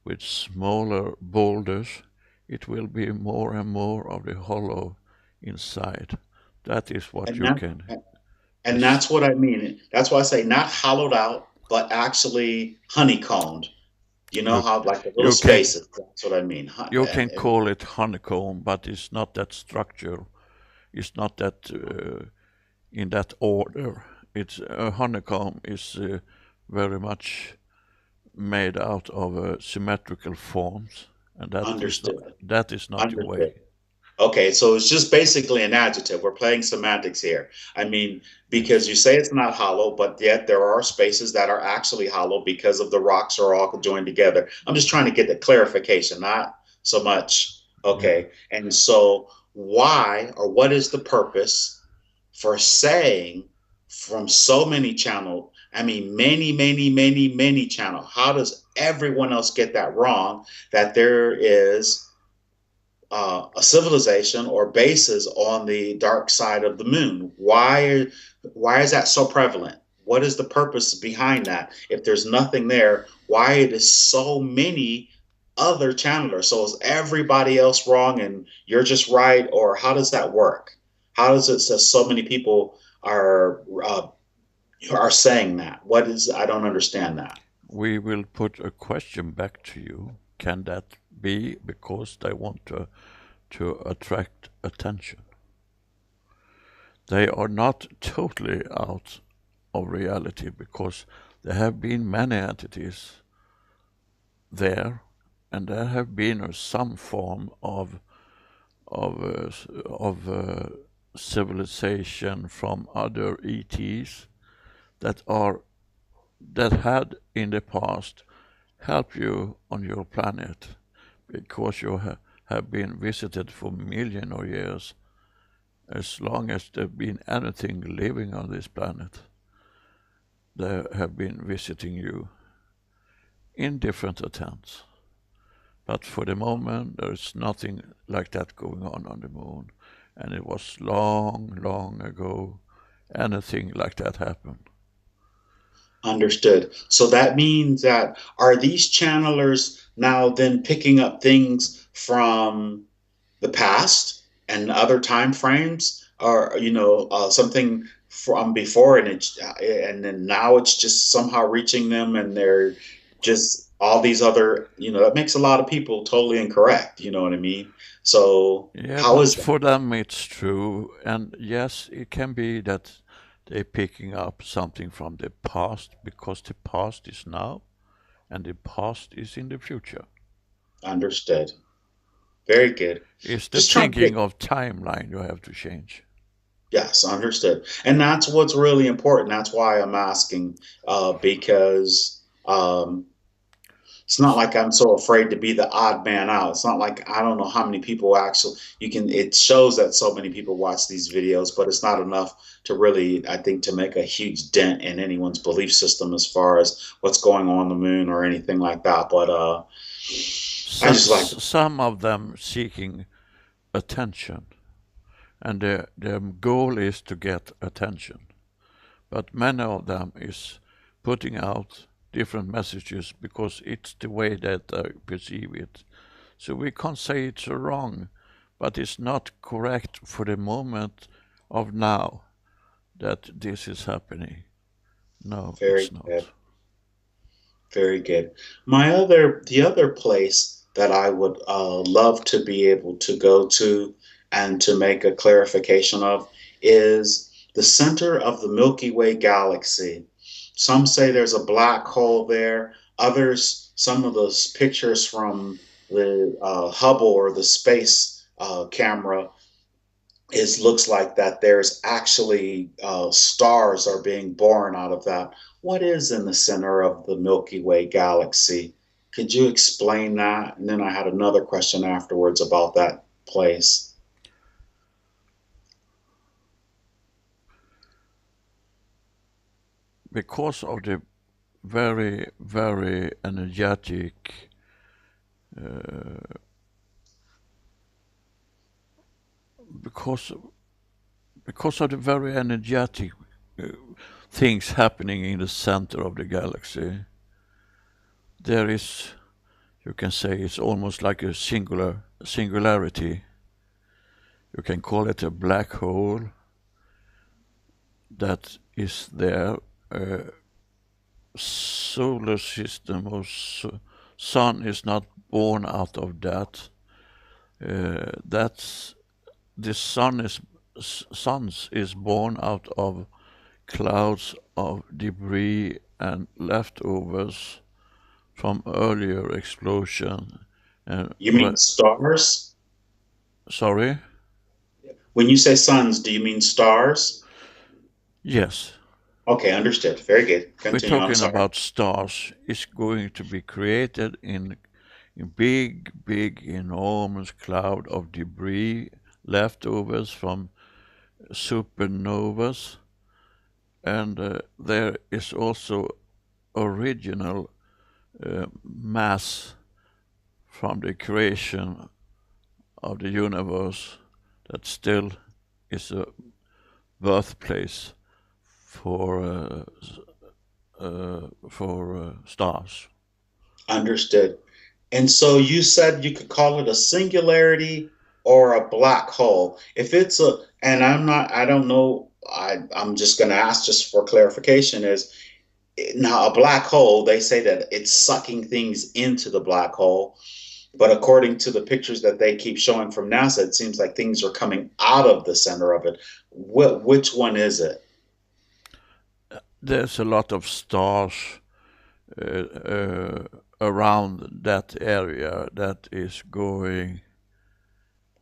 with smaller boulders, it will be more and more of the hollow inside. That is what
and
you
that
can.
and
Is
that's what I mean. That's why I say not hollowed out, but actually honeycombed. You know
you
how like the little
you can
spaces. That's what I mean.
you can call it honeycomb, but it's not that structure. It's not that in that order. It's a honeycomb is very much made out of symmetrical forms, and
Understood.
that is not the
Understood.
way.
Okay, so it's just basically an adjective. We're playing semantics here. I mean, because
Yes.
you say it's not hollow, but yet there are spaces that are actually hollow because of the rocks are all joined together. I'm just trying to get the clarification, not so much.
Yeah.
Okay, and so why or what is the purpose for saying from so many channel? I mean, many channel. How does everyone else get that wrong? That there is a civilization or bases on the dark side of the moon. Why is that so prevalent? What is the purpose behind that? If there's nothing there, why it is so many other channelers? So is everybody else wrong and you're just right, or how does that work? How does it say so many people are saying that? What is I don't understand that.
We will put a question back to you. Can that be because they want to attract attention? They are not totally out of reality because there have been many entities there, and there have been some form of civilization from other ETs that are that had in the past helped you on your planet because you have been visited for millions of years. As long as there have been anything living on this planet, they have been visiting you in different attempts. But for the moment, there's nothing like that going on the moon. And it was long ago anything like that happened.
Understood. So that means that are these channelers now then picking up things from the past and other time frames, or something from before, and then now it's just somehow reaching them, and they're just all these other, that makes a lot of people totally incorrect. You know what I mean? So
Yeah,
how
but
is that?
for them it's true. And yes, it can be that they're picking up something from the past because the past is now and the past is in the future.
Understood. Very good.
It's the
Just trying to
thinking
get.
of timeline you have to change.
Yes, understood. And that's what's really important. That's why I'm asking, because it's not like I'm so afraid to be the odd man out. It's not like I don't know how many people actually it shows that so many people watch these videos, but it's not enough to really, I think, to make a huge dent in anyone's belief system as far as what's going on the moon or anything like that. But I just like
Some of them seeking attention, and their goal is to get attention. But many of them is putting out different messages because it's the way that they perceive it. So we can't say it's wrong, but it's not correct for the moment of now that this is happening. No,
very
it's not.
good. Very good. The other place that I would love to be able to go to and to make a clarification of is the center of the Milky Way galaxy. Some say there's a black hole there. Others, some of those pictures from the Hubble or the space camera is looks like that there's actually stars are being born out of that. What is in the center of the Milky Way galaxy? Could you explain that? And then I had another question afterwards about that place.
Because of the very, very energetic because of the very energetic uh, things happening in the center of the galaxy, there is, you can say, it's almost like a singularity. You can call it a black hole that is there. Solar system or sun is not born out of that. That's the suns is born out of clouds of debris and leftovers from earlier explosion. And
You mean stars?
sorry,
When you say suns, do you mean stars?
yes,
Okay, understood. Very good.
we're
Continue. I'm
talking
sorry.
about stars. It's going to be created in big, big, enormous cloud of debris, leftovers from supernovas, and there is also original mass from the creation of the universe that still is a birthplace for stars.
Understood. And so you said you could call it a singularity or a black hole. If it's a, and I don't know, I'm just going to ask just for clarification is now a black hole, they say that it's sucking things into the black hole. But according to the pictures that they keep showing from NASA, it seems like things are coming out of the center of it. Which one is it?
There's a lot of stars uh, uh, around that area that is going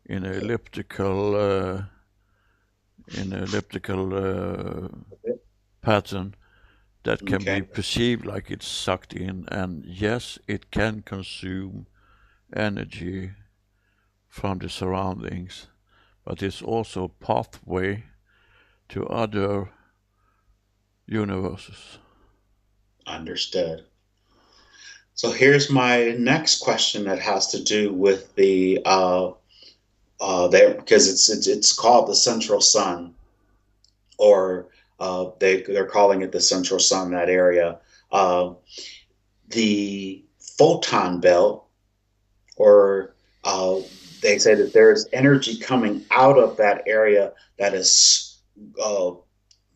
in an elliptical pattern that can be
Okay,
perceived like it's sucked in, and yes, it can consume energy from the surroundings, but it's also a pathway to other universes.
understood. So here's my next question that has to do with the there because it's called the central sun, or they're calling it the central sun, that area. Uh, the photon belt, or they say that there's energy coming out of that area that is uh,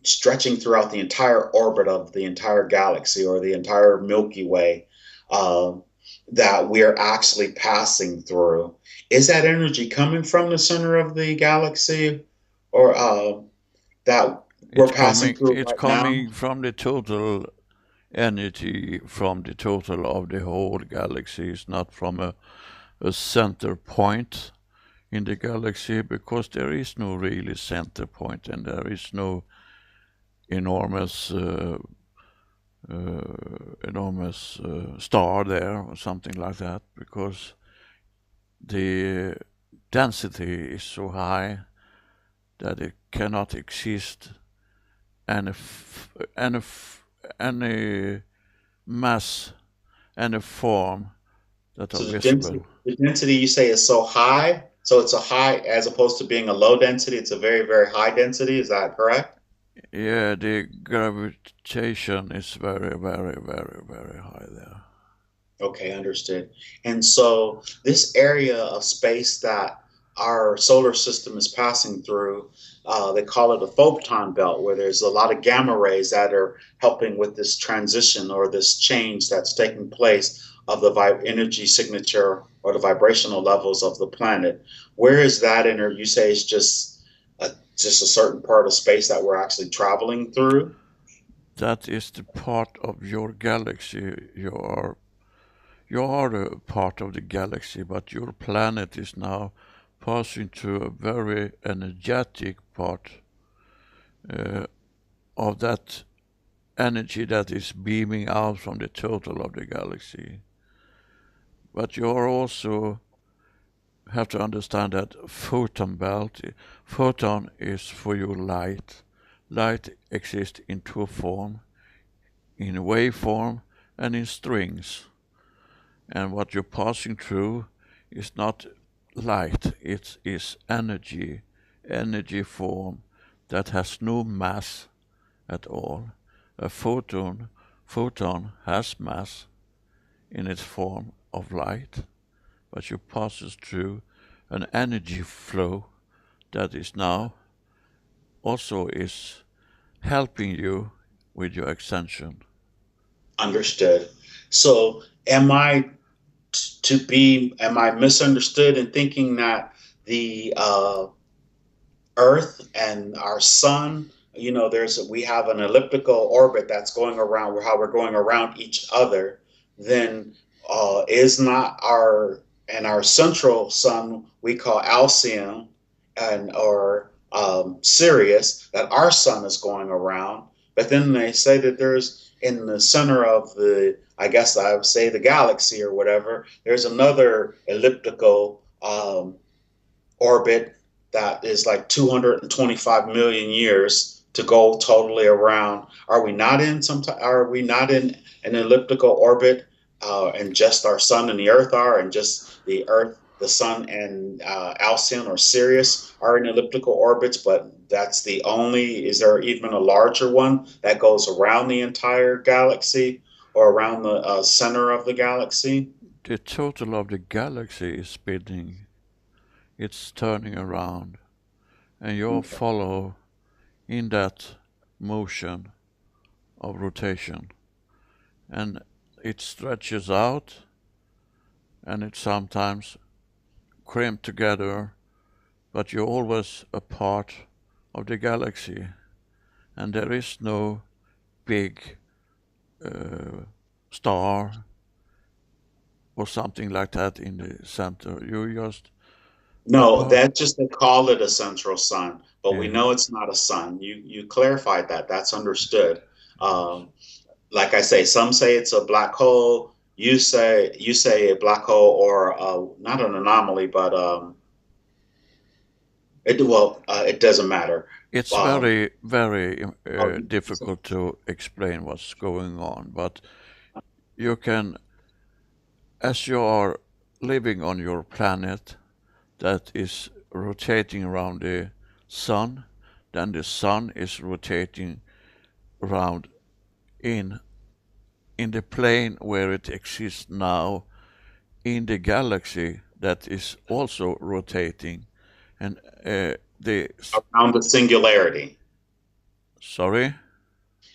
stretching throughout the entire orbit of the entire galaxy or the entire Milky Way, uh, that we're actually passing through. Is that energy coming from the center of the galaxy, or that we're passing through
It's
right now?
coming from the total energy from the total of the whole galaxy. It's not from a center point in the galaxy, because there is no really center point, and there is no enormous star there or something like that, because the density is so high that it cannot exist any any mass, any form that are
So
visible.
the density you say is so high. So it's a high as opposed to being a low density. It's a very, very high density. Is that correct?
Yeah, the gravitation is very, very, very, very high there.
Okay, understood. And so this area of space that our solar system is passing through, they call it a photon belt, where there's a lot of gamma rays that are helping with this transition or this change that's taking place of the energy signature or the vibrational levels of the planet. Where is that in, or you say it's just a certain part of space that we're actually traveling through?
That is the part of your galaxy. You are a part of the galaxy, but your planet is now passing through a very energetic part uh, of that energy that is beaming out from the total of the galaxy. But you are also have to understand that photon is for you light. Light exists in two forms, in waveform and in strings. And what you're passing through is not light, it is energy form that has no mass at all. A photon has mass in its form of light, but you passes through an energy flow that is now also is helping you with your ascension.
Understood. So, am I misunderstood in thinking that the Earth and our sun, we have an elliptical orbit that's going around, how we're going around each other, then is not our central sun we call Alcyon and or Sirius, that our sun is going around. But then they say that there's in the center of the, I guess I would say the galaxy or whatever, there's another elliptical orbit that is like 225 million years to go totally around. Are we not in an elliptical orbit, and just our sun and the earth are, and just the earth, the sun, and Alcyon or Sirius are in elliptical orbits, but that's the only, is there even a larger one that goes around the entire galaxy or around the center of the galaxy?
The total of the galaxy is spinning, it's turning around, and you
Okay.
follow in that motion of rotation. And it stretches out and it sometimes cramped together, but you're always a part of the galaxy, and there is no big uh, star or something like that in the center. You're just a
No,
part.
that's just they call it a central sun, but we
Yeah.
know it's not a sun. You clarified that. That's understood.
Yes.
Um, like I say, some say it's a black hole. You say a black hole or not an anomaly, but it doesn't matter.
It's
Um,
very, very
oh,
difficult to explain what's going on, but you can, as you are living on your planet that is rotating around the sun, then the sun is rotating around in in the plane where it exists now in the galaxy that is also rotating, and the
around the singularity.
sorry.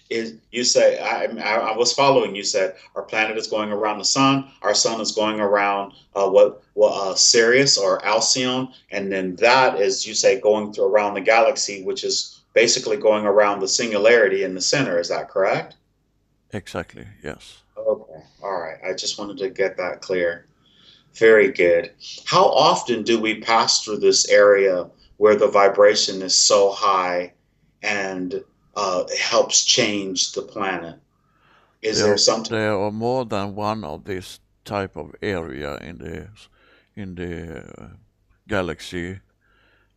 Is you say I was following. You said our planet is going around the sun. Our sun is going around Sirius or Alcyon, and then that is, you say, going through around the galaxy, which is basically going around the singularity in the center. Is that correct?
Exactly, yes.
Okay. All right. I just wanted to get that clear. Very good. How often do we pass through this area where the vibration is so high and it helps change the planet? Is
there
there
are
some
there are more than one of this type of area in the galaxy,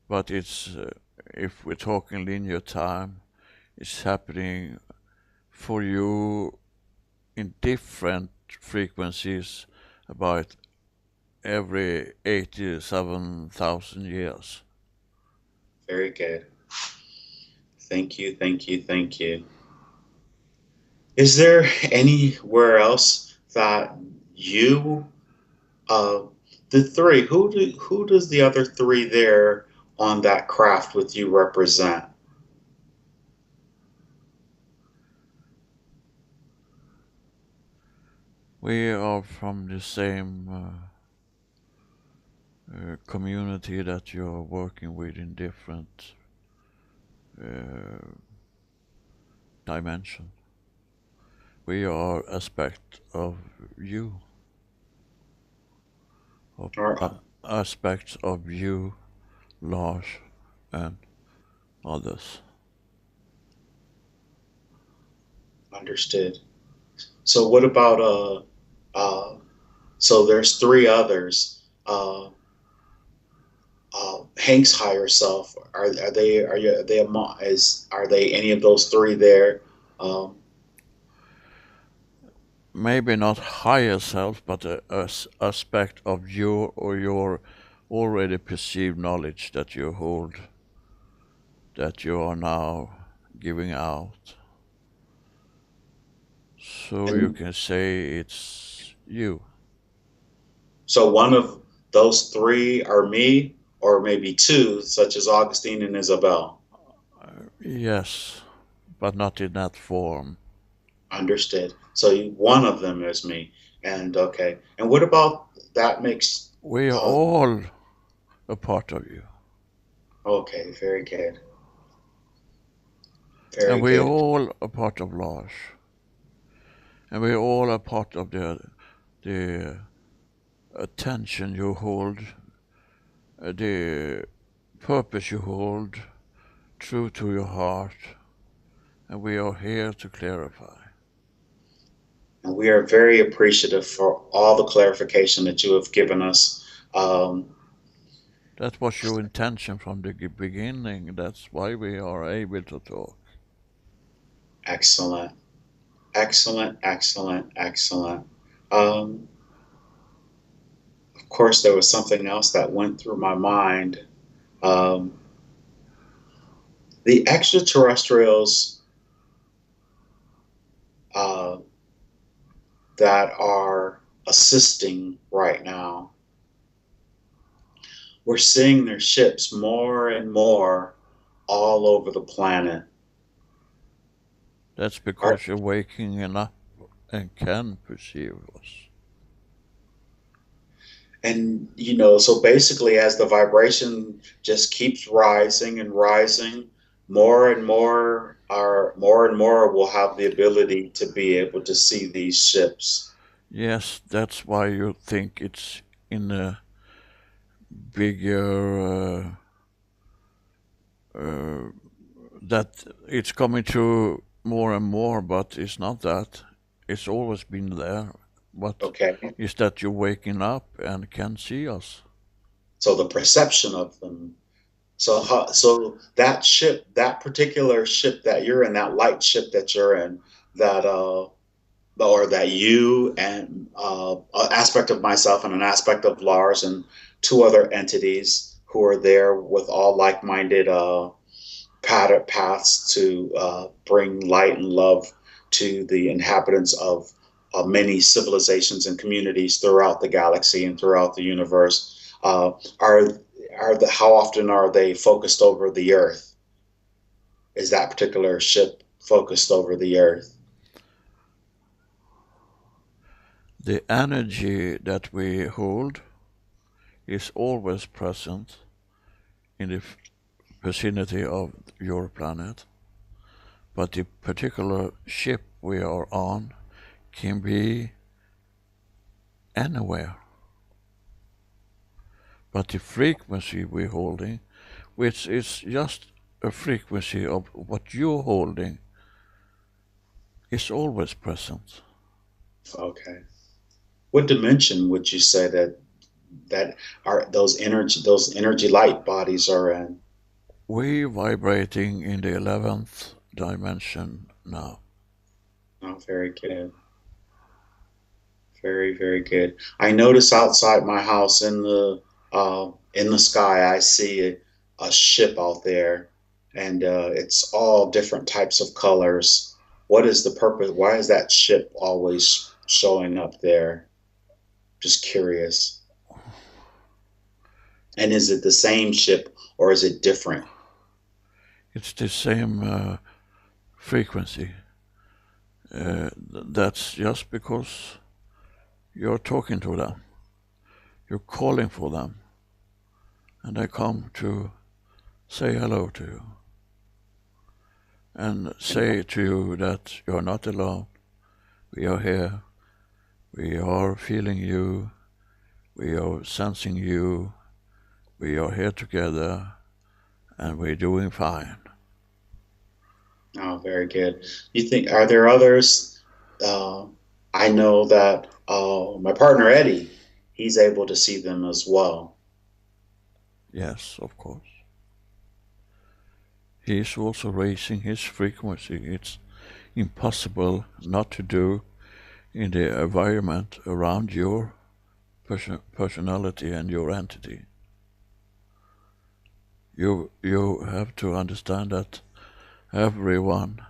but it's if we're talking linear time, it's happening for you in different frequencies about every 87,000 years.
Very good. Thank you, thank you, thank you. Is there anywhere else that you, uh, the three, who does the other three there on that craft with you represent?
We are from the same community that you're working with in different uh, dimension. We are aspect of you, of
Or
aspects of you, Lars, and others.
understood. So what about So there's three others. Hank's higher self. Are they are they are they any of those three there? Um,
Maybe not higher self, but a aspect of you or your already perceived knowledge that you hold, that you are now giving out. So you
and
can say it's you.
so one of those three are me, or maybe two, such as Augustine and Isabel.
Yes, but not in that form.
Understood. So one of them is me. And okay. And what about that makes
We are
uh
all a part of you.
okay, very good.
And
Very
we are
good.
all a part of Lars. And we are all a part of the attention you hold, the purpose you hold, true to your heart. And we are here to clarify.
And we are very appreciative for all the clarification that you have given us. Um,
That was your intention from the beginning. That's why we are able to talk.
excellent. Excellent, excellent, excellent. Um, of course, there was something else that went through my mind. Um, the extraterrestrials uh, that are assisting right now, we're seeing their ships more and more all over the planet.
That's
Are,
because you're waking up and can perceive us.
and so basically, as the vibration just keeps rising and rising, more and more will have the ability to be able to see these ships.
Yes, that's why you think it's in a bigger that it's coming through more and more, but it's not that. It's always been there. But
Okay,
is that you're waking up and can see us?
so the perception of them. So that ship, that particular ship that you're in, that light ship that you're in, that or that you and an aspect of myself and an aspect of Lars and two other entities who are there with all like-minded paths to bring light and love to the inhabitants of many civilizations and communities throughout the galaxy and throughout the universe. How often are they focused over the Earth? Is that particular ship focused over the Earth?
The energy that we hold is always present in the vicinity of your planet, but the particular ship we are on can be anywhere. But the frequency we're holding, which is just a frequency of what you're holding, is always present.
Okay. What dimension would you say that are those energy light bodies are in?
We're vibrating in the 11th dimension now.
Oh, very good. Very, very good. I notice outside my house in the sky, I see a ship out there, and it's all different types of colors. What is the purpose? Why is that ship always showing up there? Just curious. And is it the same ship or is it different?
It's the same frequency. That's just because you're talking to them, you're calling for them, and they come to say hello to you and say to you that you're not alone. We are here. We are feeling you. We are sensing you. We are here together, and we're doing fine.
Oh, very good. You think are there others? Uh, I know that my partner Eddie, he's able to see them as well.
Yes, of course. He is also raising his frequency. It's impossible not to do in the environment around your personality and your entity. You have to understand that everyone,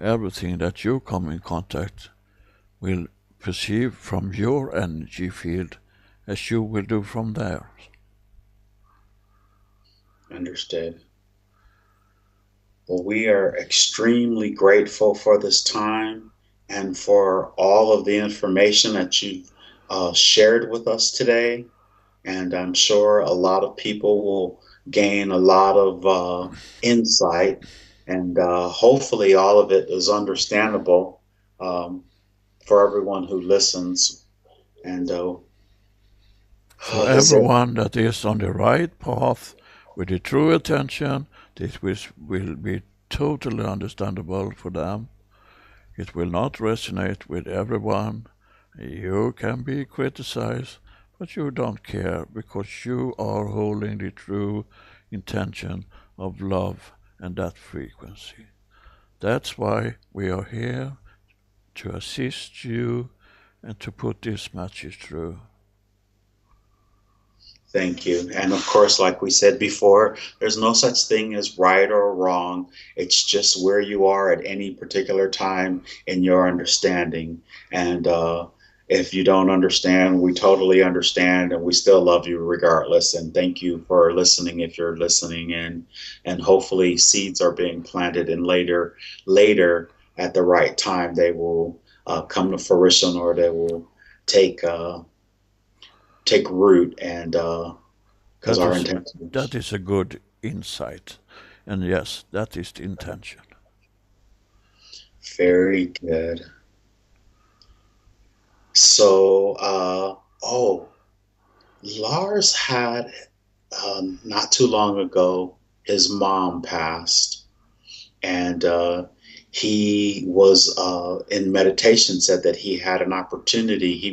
everything that you come in contact will perceive from your energy field as you will do from theirs.
Understood. Well, we are extremely grateful for this time and for all of the information that you've shared with us today. And I'm sure a lot of people will gain a lot of insight, and hopefully, all of it is understandable um, for everyone who listens. And
For
is there
everyone that is on the right path with the true attention, this will be totally understandable for them. It will not resonate with everyone. You can be criticized, but you don't care because you are holding the true intention of love and that frequency. That's why we are here to assist you and to put this message through.
Thank you. And of course, like we said before, there's no such thing as right or wrong. It's just where you are at any particular time in your understanding. And if you don't understand, we totally understand, and we still love you regardless. And thank you for listening if you're listening in. And hopefully, seeds are being planted, and later at the right time, they will come to fruition, or they will take. Take root, and because
That
our
is
intention.
that is a good insight. And yes, that is the intention.
Very good. So, oh, Lars had not too long ago, his mom passed, and he was in meditation, said that he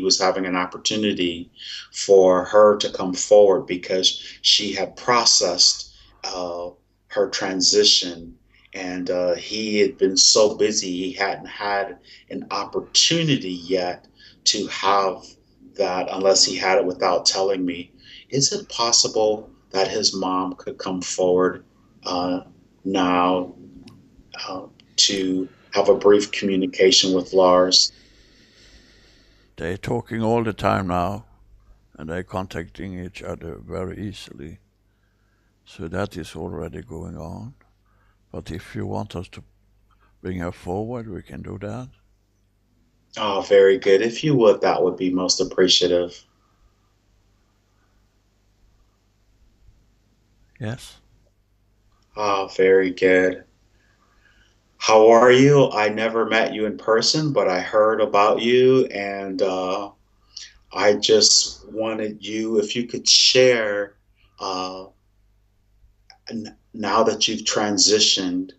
was having an opportunity for her to come forward because she had processed uh, her transition, and he had been so busy he hadn't had an opportunity yet to have that unless he had it without telling me. Is it possible that his mom could come forward uh, now uh, to have a brief communication with Lars?
They're talking all the time now, and they're contacting each other very easily. So that is already going on. But if you want us to bring her forward, we can do that.
Oh, very good. If you would, that would be most appreciative.
Yes.
Oh, very good. How are you? I never met you in person, but I heard about you, and I just wanted you, if you could share, uh, now that you've transitioned,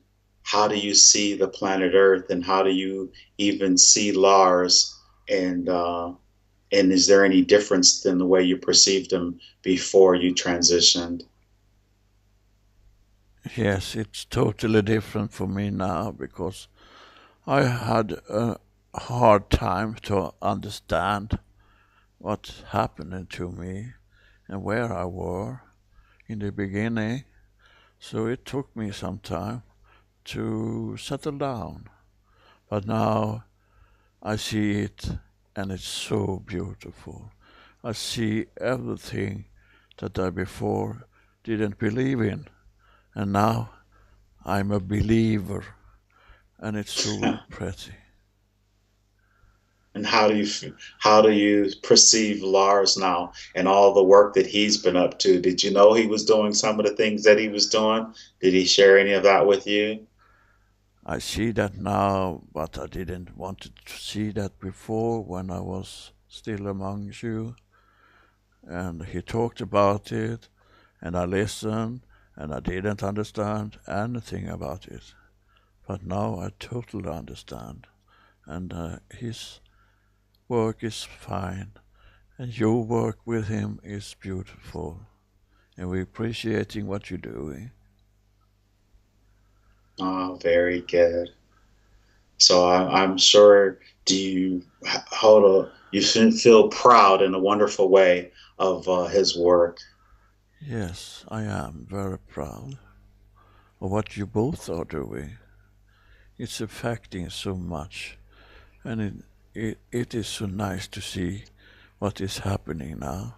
how do you see the planet Earth, and how do you even see Lars? And is there any difference in the way you perceived him before you transitioned?
Yes, it's totally different for me now because I had a hard time to understand what's happening to me and where I were in the beginning. So it took me some time to settle down. But now I see it and it's so beautiful. I see everything that I before didn't believe in. And now I'm a believer and it's so pretty.
And how do you perceive Lars now and all the work that he's been up to? Did you know he was doing some of the things that he was doing? Did he share any of that with you?
I see that now, but I didn't want to see that before when I was still among you. And he talked about it, and I listened, and I didn't understand anything about it. But now I totally understand. And he's work is fine, and your work with him is beautiful, and we're appreciating what you're doing.
Oh, very good. So I'm sure, do you hold you feel proud in a wonderful way of his work?
Yes, I am very proud of what you both are doing. It's affecting so much, and it is so nice to see what is happening now,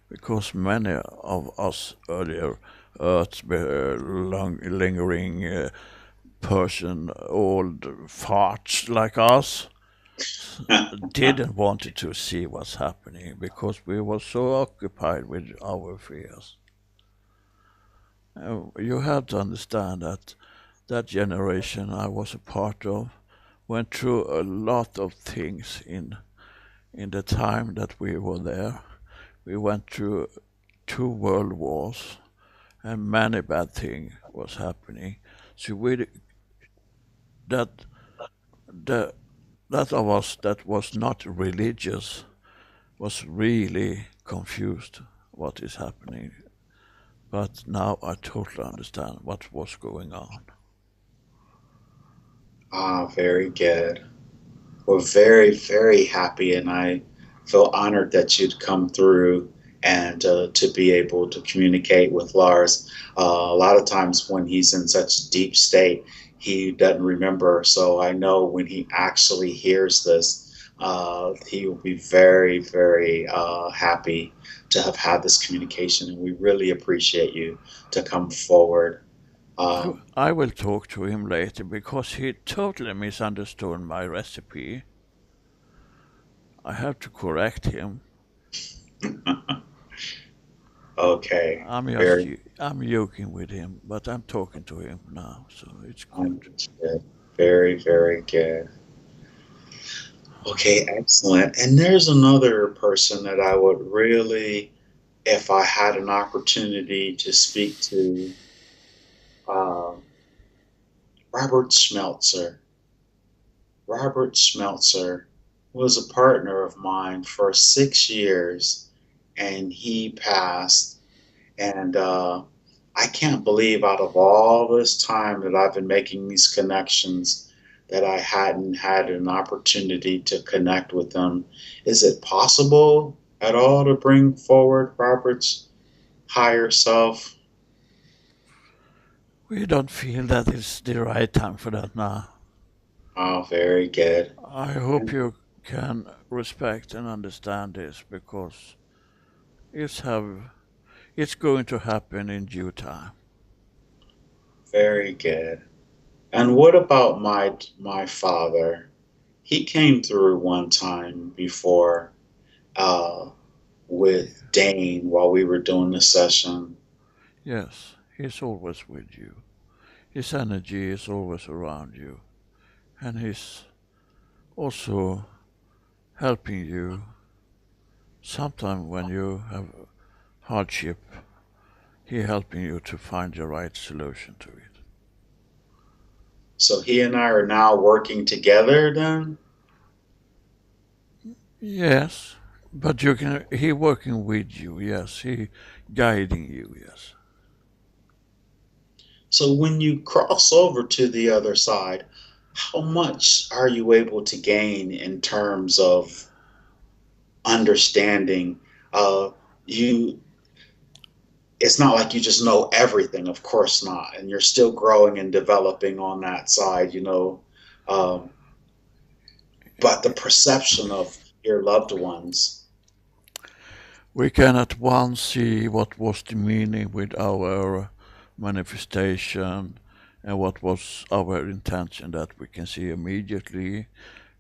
because many of us earlier Earth lingering Persian old farts like us didn't want to see what's happening because we were so occupied with our fears. You have to understand that that generation I was a part of went through a lot of things in the time that we were there. We went through two world wars and many bad things was happening. So that the that of us that was not religious was really confused what is happening. But now I totally understand what was going on.
Ah, very good. We're very, very happy, and I feel honored that you'd come through and to be able to communicate with Lars. A lot of times when he's in such deep state, he doesn't remember. So I know when he actually hears this, he will be very, very happy to have had this communication, and we really appreciate you to come forward. Um,
I will talk to him later because he totally misunderstood my recipe. I have to correct him.
okay, very
I'm joking with him, but I'm talking to him now, so it's good.
understood. Very, very good. Okay, excellent. And there's another person that I would really, if I had an opportunity to speak to, uh, Robert Schmeltzer. Robert Schmeltzer was a partner of mine for 6 years, and he passed. And I can't believe out of all this time that I've been making these connections that I hadn't had an opportunity to connect with them. Is it possible at all to bring forward Robert's higher self?
We don't feel that it's the right time for that now.
Oh, very good.
I hope you can respect and understand this because it's have it's going to happen in due time.
Very good. And what about my father? He came through one time before uh, with Dane while we were doing the session.
Yes, he's always with you. His energy is always around you, and he's also helping you sometimes when you have hardship. He helping you to find the right solution to it.
So he and I are now working together then?
Yes, but you can. He working with you. Yes, he guiding you. Yes.
So when you cross over to the other side, how much are you able to gain in terms of understanding? You, it's not like you just know everything, of course not, and you're still growing and developing on that side, you know. Um, but the perception of your loved ones.
We can at once see what was the meaning with our manifestation and what was our intention that we can see immediately,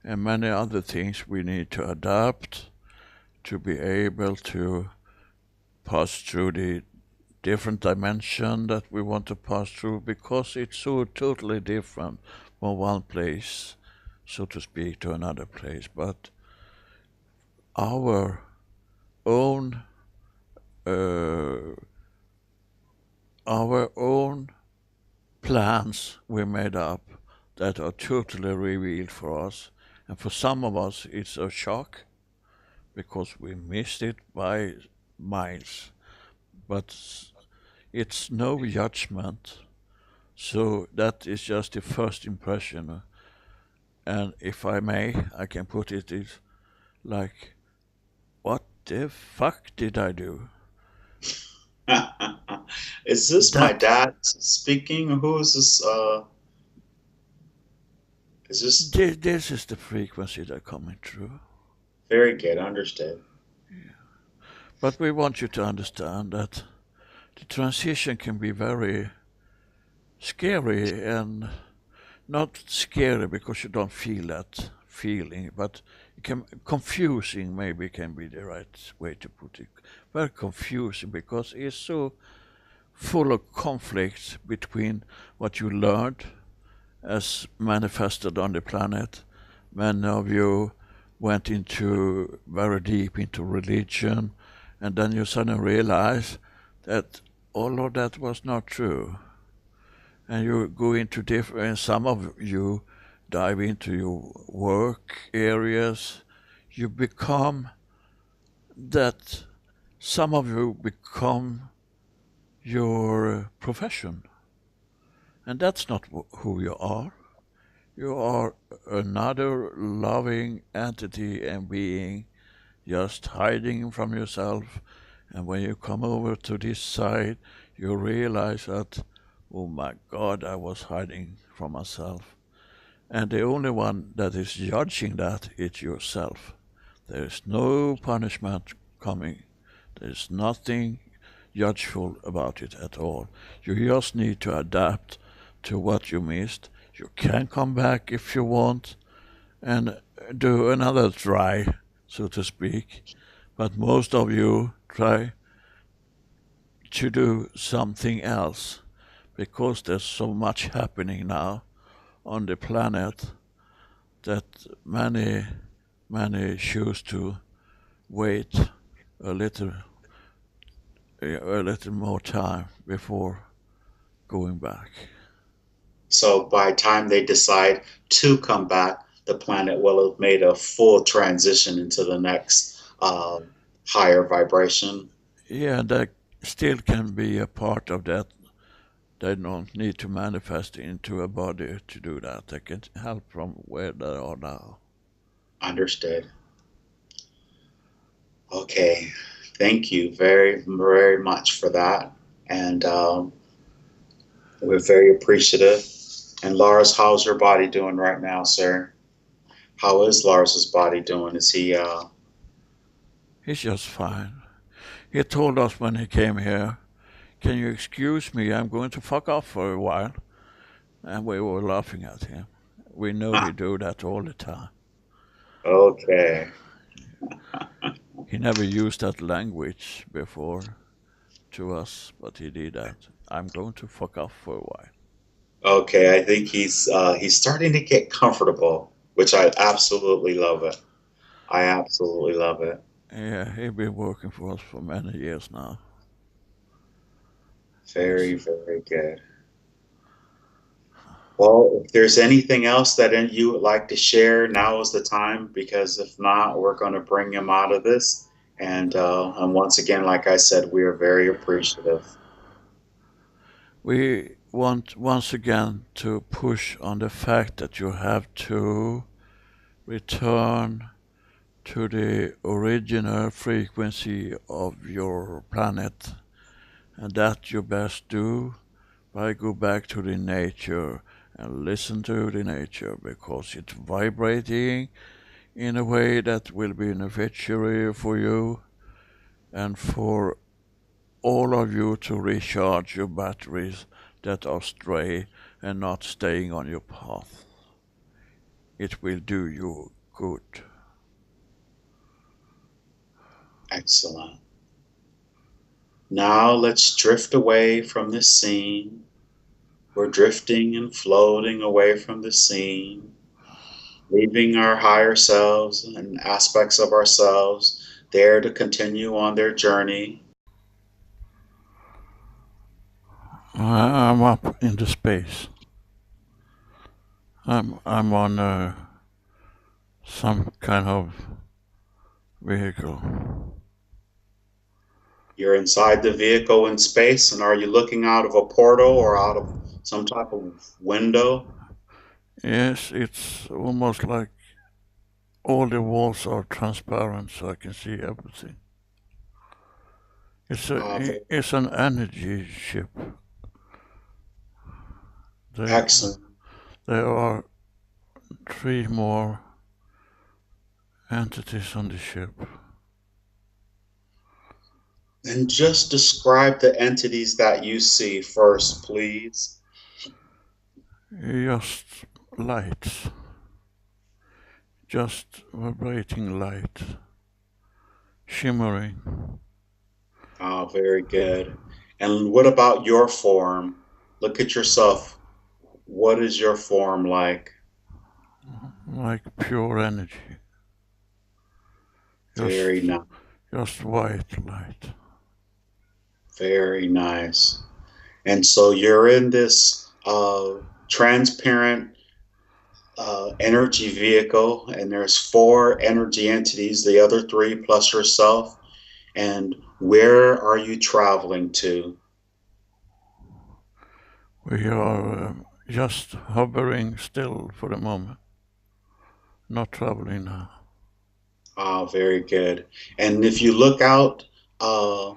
and many other things we need to adapt to be able to pass through the different dimension that we want to pass through because it's so totally different from one place, so to speak, to another place. But our own uh, our own plans we made up that are totally revealed for us, And for some of us, it's a shock because we missed it by miles. But it's no judgment. So that is just the first impression. And if I may, I can put it is like, what the fuck did I do?
Is this my
That
dad speaking? Who is this? Is this
this is the frequency that coming through.
very good? Understood.
But we want you to understand that the transition can be very scary, and not scary because you don't feel that feeling, but it can confusing, maybe can be the right way to put it. Very confusing because it's so full of conflicts between what you learned as manifested on the planet. Many of you went into very deep into religion, and then you suddenly realize that all of that was not true. And you go into different, some of you dive into your work areas. You become that, some of you become your profession. And that's not who you are. You are another loving entity and being, just hiding from yourself. And when you come over to this side, you realize that, oh my God, I was hiding from myself. And the only one that is judging that is yourself. There is no punishment coming. There is nothing judgeful about it at all. You just need to adapt to what you missed. You can come back if you want and do another try, so to speak. But most of you try to do something else because there's so much happening now on the planet that many choose to wait a little more time before going back.
So by the time they decide to come back, the planet will have made a full transition into the next higher vibration.
Yeah, that still can be a part of that. They don't need to manifest into a body to do that. They can help from where they are now.
Understood. Okay. Thank you very, very much for that. And we're very appreciative. And Lars, how's your body doing right now, sir? How is Lars's body doing? Is he
He's just fine. He told us when he came here, can you excuse me? I'm going to fuck off for a while. And we were laughing at him. We know he do that all the time.
okay?
He never used that language before to us, but he did that. I'm going to fuck off for a while.
Okay, I think he's starting to get comfortable, which I absolutely love it. I absolutely love it.
Yeah, he's been working for us for many years now.
Very,
He's,
very good. Well, if there's anything else that you would like to share, now is the time, because if not, we're going to bring him out of this. And once again, like I said, we are very appreciative.
we want once again to push on the fact that you have to return to the original frequency of your planet, and that you best do by go back to the nature and listen to the nature because it's vibrating in a way that will be beneficiary for you and for all of you to recharge your batteries that are stray and not staying on your path. It will do you good.
Excellent. Now let's drift away from this scene. We're drifting and floating away from the scene, leaving our higher selves and aspects of ourselves there to continue on their journey.
I'm up in the space. I'm on a some kind of vehicle.
You're inside the vehicle in space, and are you looking out of a portal or out of some type of window?
Yes, it's almost like all the walls are transparent so I can see everything.
Very
It's an energy ship. There,
excellent.
there are 3 more entities on the ship.
And just describe the entities that you see first, please.
Just lights. Just vibrating light. Shimmering.
Very good. And what about your form? Look at yourself. What is your form like?
Like pure energy. Just,
Very nice.
just white light.
Very nice. And so you're in this transparent energy vehicle, and there's 4 energy entities, the other 3 plus yourself. And where are you traveling to?
We are just hovering still for the moment. Not traveling now.
Very good. And if you look out uh,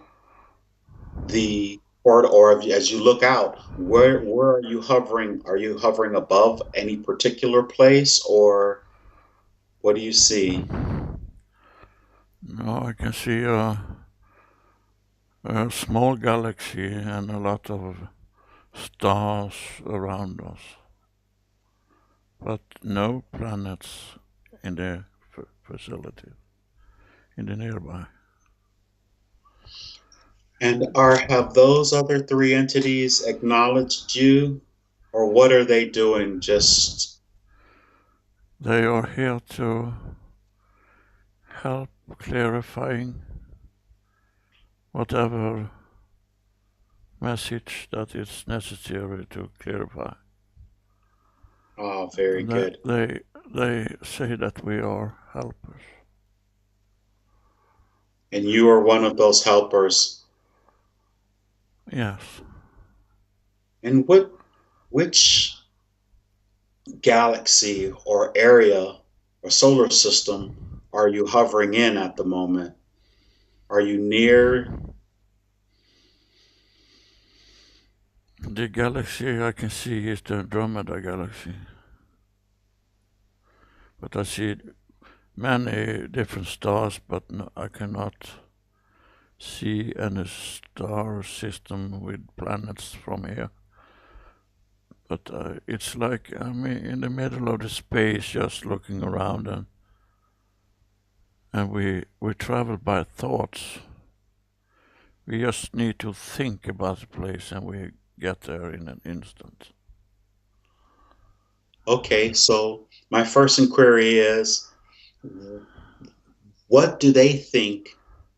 the or as you look out, where are you hovering? Are you hovering above any particular place, or what do you see?
Now I can see a small galaxy and a lot of stars around us, but no planets in the facility, in the nearby.
And have those other 3 entities acknowledged you, or what are they doing? Just
They are here to help clarifying whatever message that is necessary to clarify.
very
They,
good.
they, they say that we are helpers.
And you are one of those helpers.
Yes.
And which galaxy or area or solar system are you hovering in at the moment? Are you near?
The galaxy I can see is the Andromeda galaxy. But I see many different stars, but no, I cannot see any star system with planets from here. But it's like I'm in the middle of the space, just looking around, and we travel by thoughts. We just need to think about the place, and we get there in an instant.
Okay, so my first inquiry is, what do they think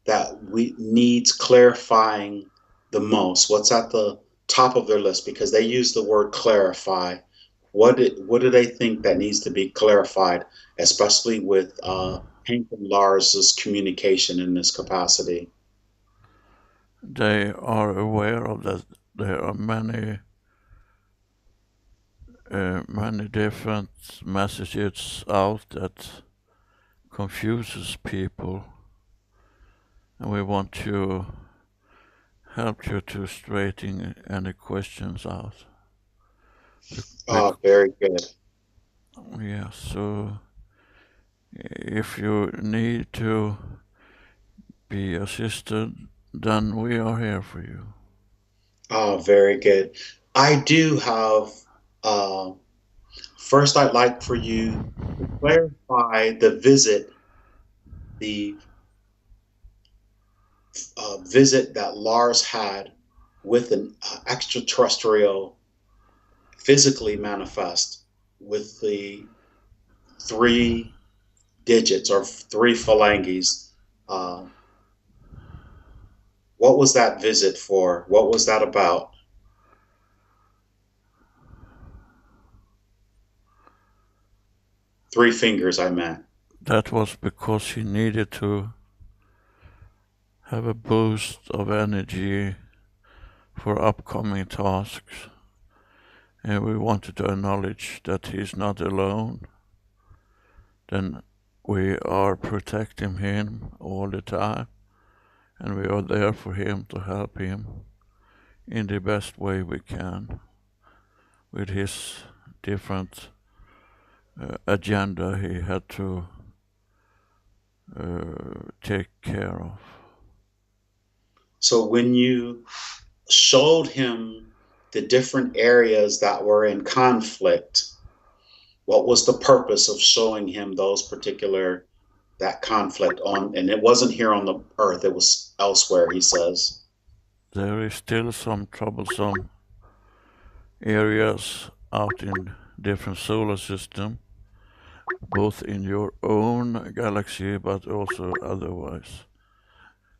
that we needs clarifying the most? What's at the top of their list? Because they use the word clarify. What do they think that needs to be clarified, especially with Hank and Lars's communication in this capacity?
They are aware of that there are many different messages out that confuses people, and we want to help you to straighten any questions out.
Oh, very good.
Yeah, so if you need to be assisted, then we are here for you.
Oh, very good. I do have, uh, first, I'd like for you to clarify the visit that Lars had with an extraterrestrial physically manifest with the 3 digits or 3 phalanges. Uh, what was that visit for? What was that about? 3 fingers, I meant.
That was because he needed to have a boost of energy for upcoming tasks, and we wanted to acknowledge that he's not alone. Then we are protecting him all the time, and we are there for him to help him in the best way we can with his different agenda he had to take care of.
So when you showed him the different areas that were in conflict, what was the purpose of showing him those particular that conflict on? And it wasn't here on the earth, it was elsewhere, he says.
There is still some troublesome areas out in different solar system, both in your own galaxy but also otherwise.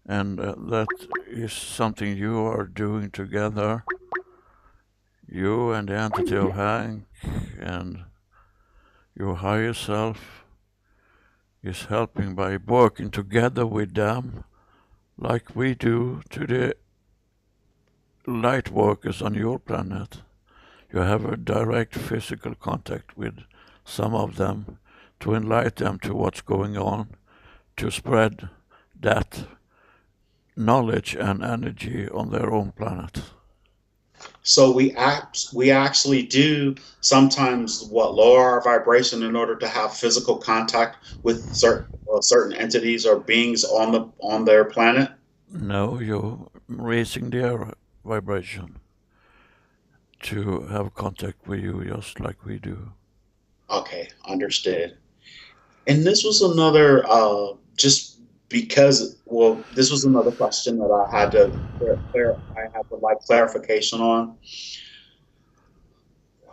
And that is something you are doing together, you and the entity of Hank and your higher self is helping by working together with them like we do to the light workers on your planet. You have a direct physical contact with some of them to enlighten them to what's going on, to spread that knowledge and energy on their own planet.
So we actually do sometimes what lower our vibration in order to have physical contact with certain entities or beings on their planet.
No, you're raising their vibration to have contact with you just like we do.
Okay, understood. And this was another just because well, this was another question that I had to I had to like clarification on.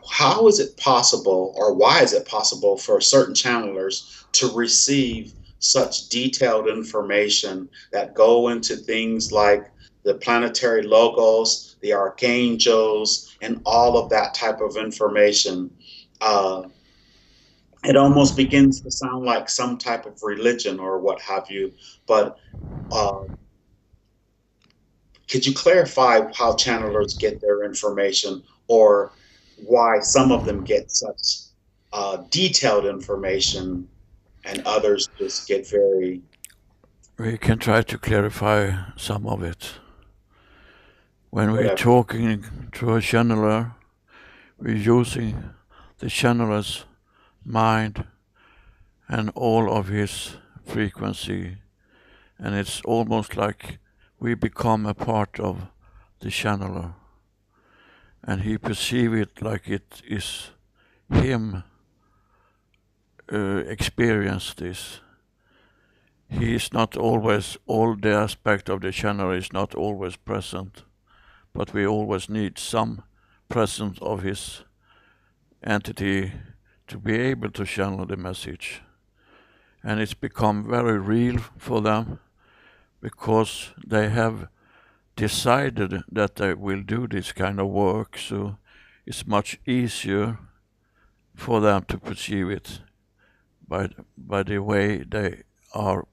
How is it possible, or why is it possible for certain channelers to receive such detailed information that go into things like the planetary logos, the archangels, and all of that type of information? Uh, it almost begins to sound like some type of religion or what have you. But uh, could you clarify how channelers get their information, or why some of them get such detailed information and others just get very
We can try to clarify some of it. When we're
whatever?
talking to a channeler, we're using the channeler's mind and all of his frequency, and it's almost like we become a part of the channeler, and he perceives it like it is him experience this. He is not always, all the aspect of the channeler is not always present, but we always need some presence of his entity to be able to channel the message. And it's become very real for them because they have decided that they will do this kind of work, so it's much easier for them to perceive it by the way they are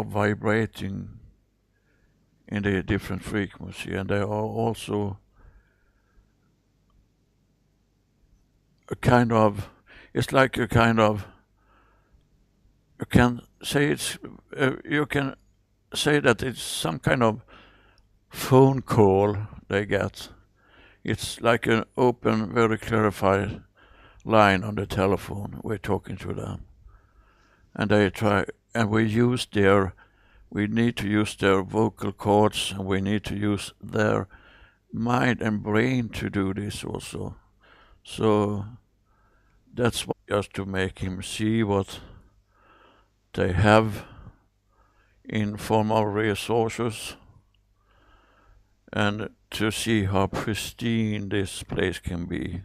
vibrating in the different frequency, and they are also a kind of, it's like a kind of, you can say it's you can say that it's some kind of phone call they get. It's like an open, very clarified line on the telephone. We're talking to them, and they try, and we need to use their vocal cords, and we need to use their mind and brain to do this also. So that's just to make him see what they have in form of resources and to see how pristine this place can be.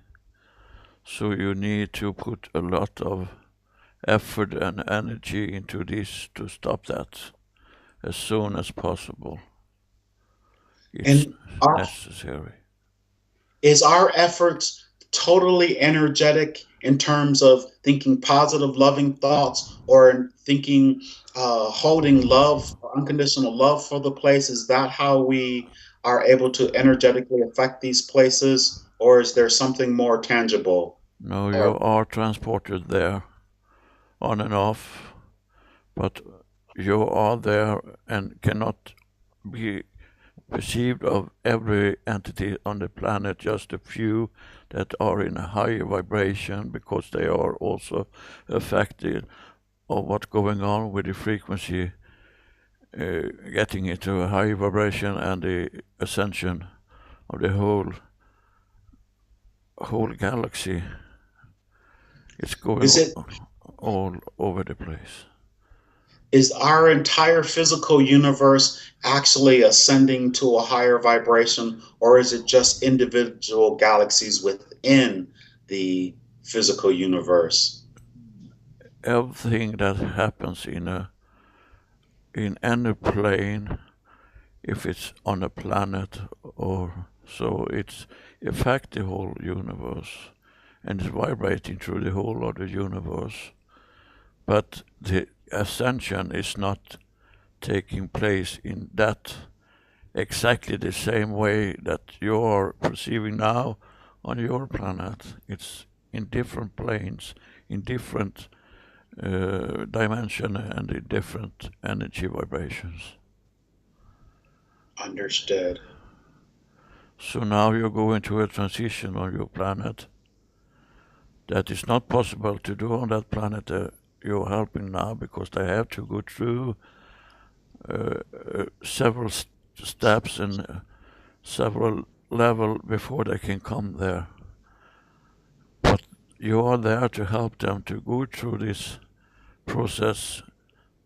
So you need to put a lot of effort and energy into this to stop that as soon as possible. It's
And our,
necessary.
is our efforts totally energetic in terms of thinking positive, loving thoughts, or thinking, holding love, unconditional love for the place? Is that how we are able to energetically affect these places, or is there something more tangible?
No, you
Or
are transported there on and off, but you are there and cannot be perceived of every entity on the planet, just a few that are in a higher vibration, because they are also affected of what's going on with the frequency, getting into a higher vibration and the ascension of the whole galaxy. It's going
is it
all over the place.
is our entire physical universe actually ascending to a higher vibration, or is it just individual galaxies within the physical universe?
Everything that happens in any plane, if it's on a planet or so, it's affect the whole universe and it's vibrating through the whole of the universe. But the ascension is not taking place in that exactly the same way that you're perceiving now on your planet. It's in different planes, in different dimension and in different energy vibrations.
Understood.
So now you're going to a transition on your planet that is not possible to do on that planet you're helping now, because they have to go through several steps and several levels before they can come there. But you are there to help them to go through this process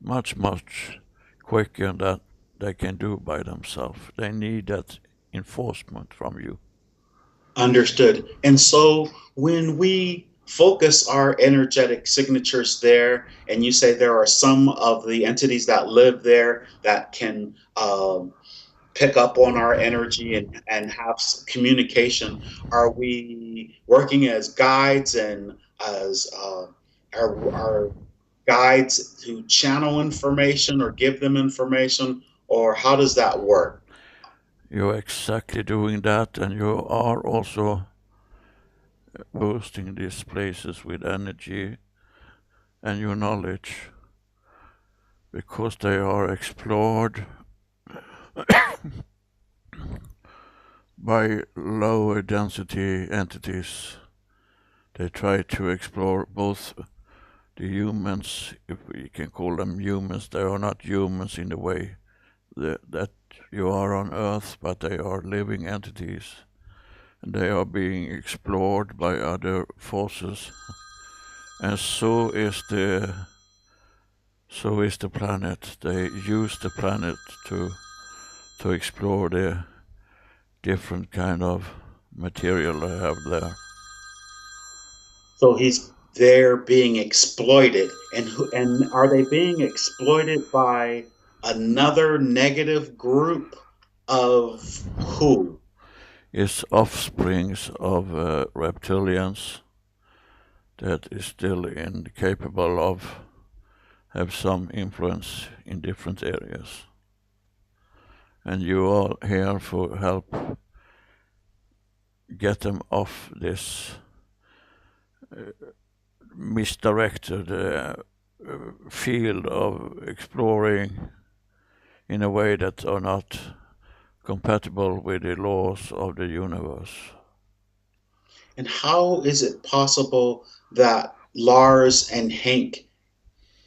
much, much quicker than they can do by themselves. They need that enforcement from you.
Understood. And so when we focus our energetic signatures there, and you say there are some of the entities that live there that can pick up on our energy and have communication, are we working as guides and as our guides to channel information or give them information, or how does that work?
You're exactly doing that, and you are also boosting these places with energy and your knowledge, because they are explored by lower density entities. They try to explore both the humans, if we can call them humans. They are not humans in the way that you are on Earth, but they are living entities, and they are being explored by other forces. And so is the planet. They use the planet to explore the different kind of material they have there.
So he's there being exploited, and are they being exploited by another negative group of who?
It's offsprings of reptilians that is still incapable of have some influence in different areas. And you are here for help get them off this misdirected field of exploring in a way that are not compatible with the laws of the universe.
And how is it possible that Lars and Hank,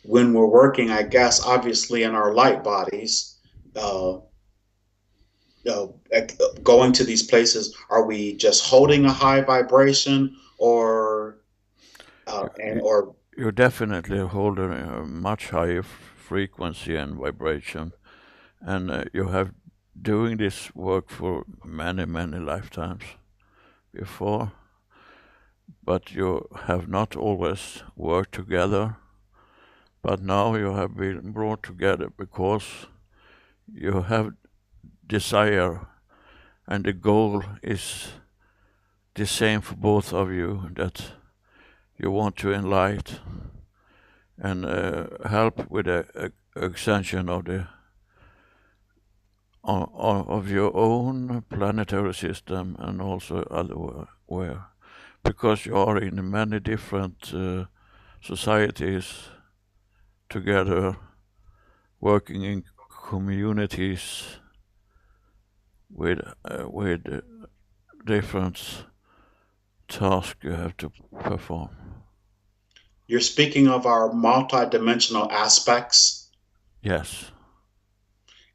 when we're working, I guess, obviously in our light bodies, uh, uh, going to these places, are we just holding a high vibration, or and
You,
or
you definitely hold a much higher frequency and vibration, and you have doing this work for many, many lifetimes before, but you have not always worked together. But now you have been brought together because you have desire, and the goal is the same for both of you, that you want to enlighten and help with the extension of the of your own planetary system and also elsewhere, because you are in many different societies together, working in communities with different tasks you have to perform.
You're speaking of our multidimensional aspects.
Yes,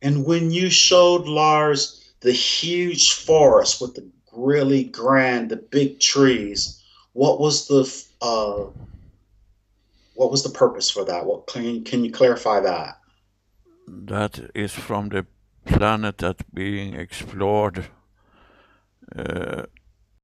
And when you showed Lars the huge forest with the really grand, the big trees, what was the what was the purpose for that? What can you clarify that?
that is from the planet that being explored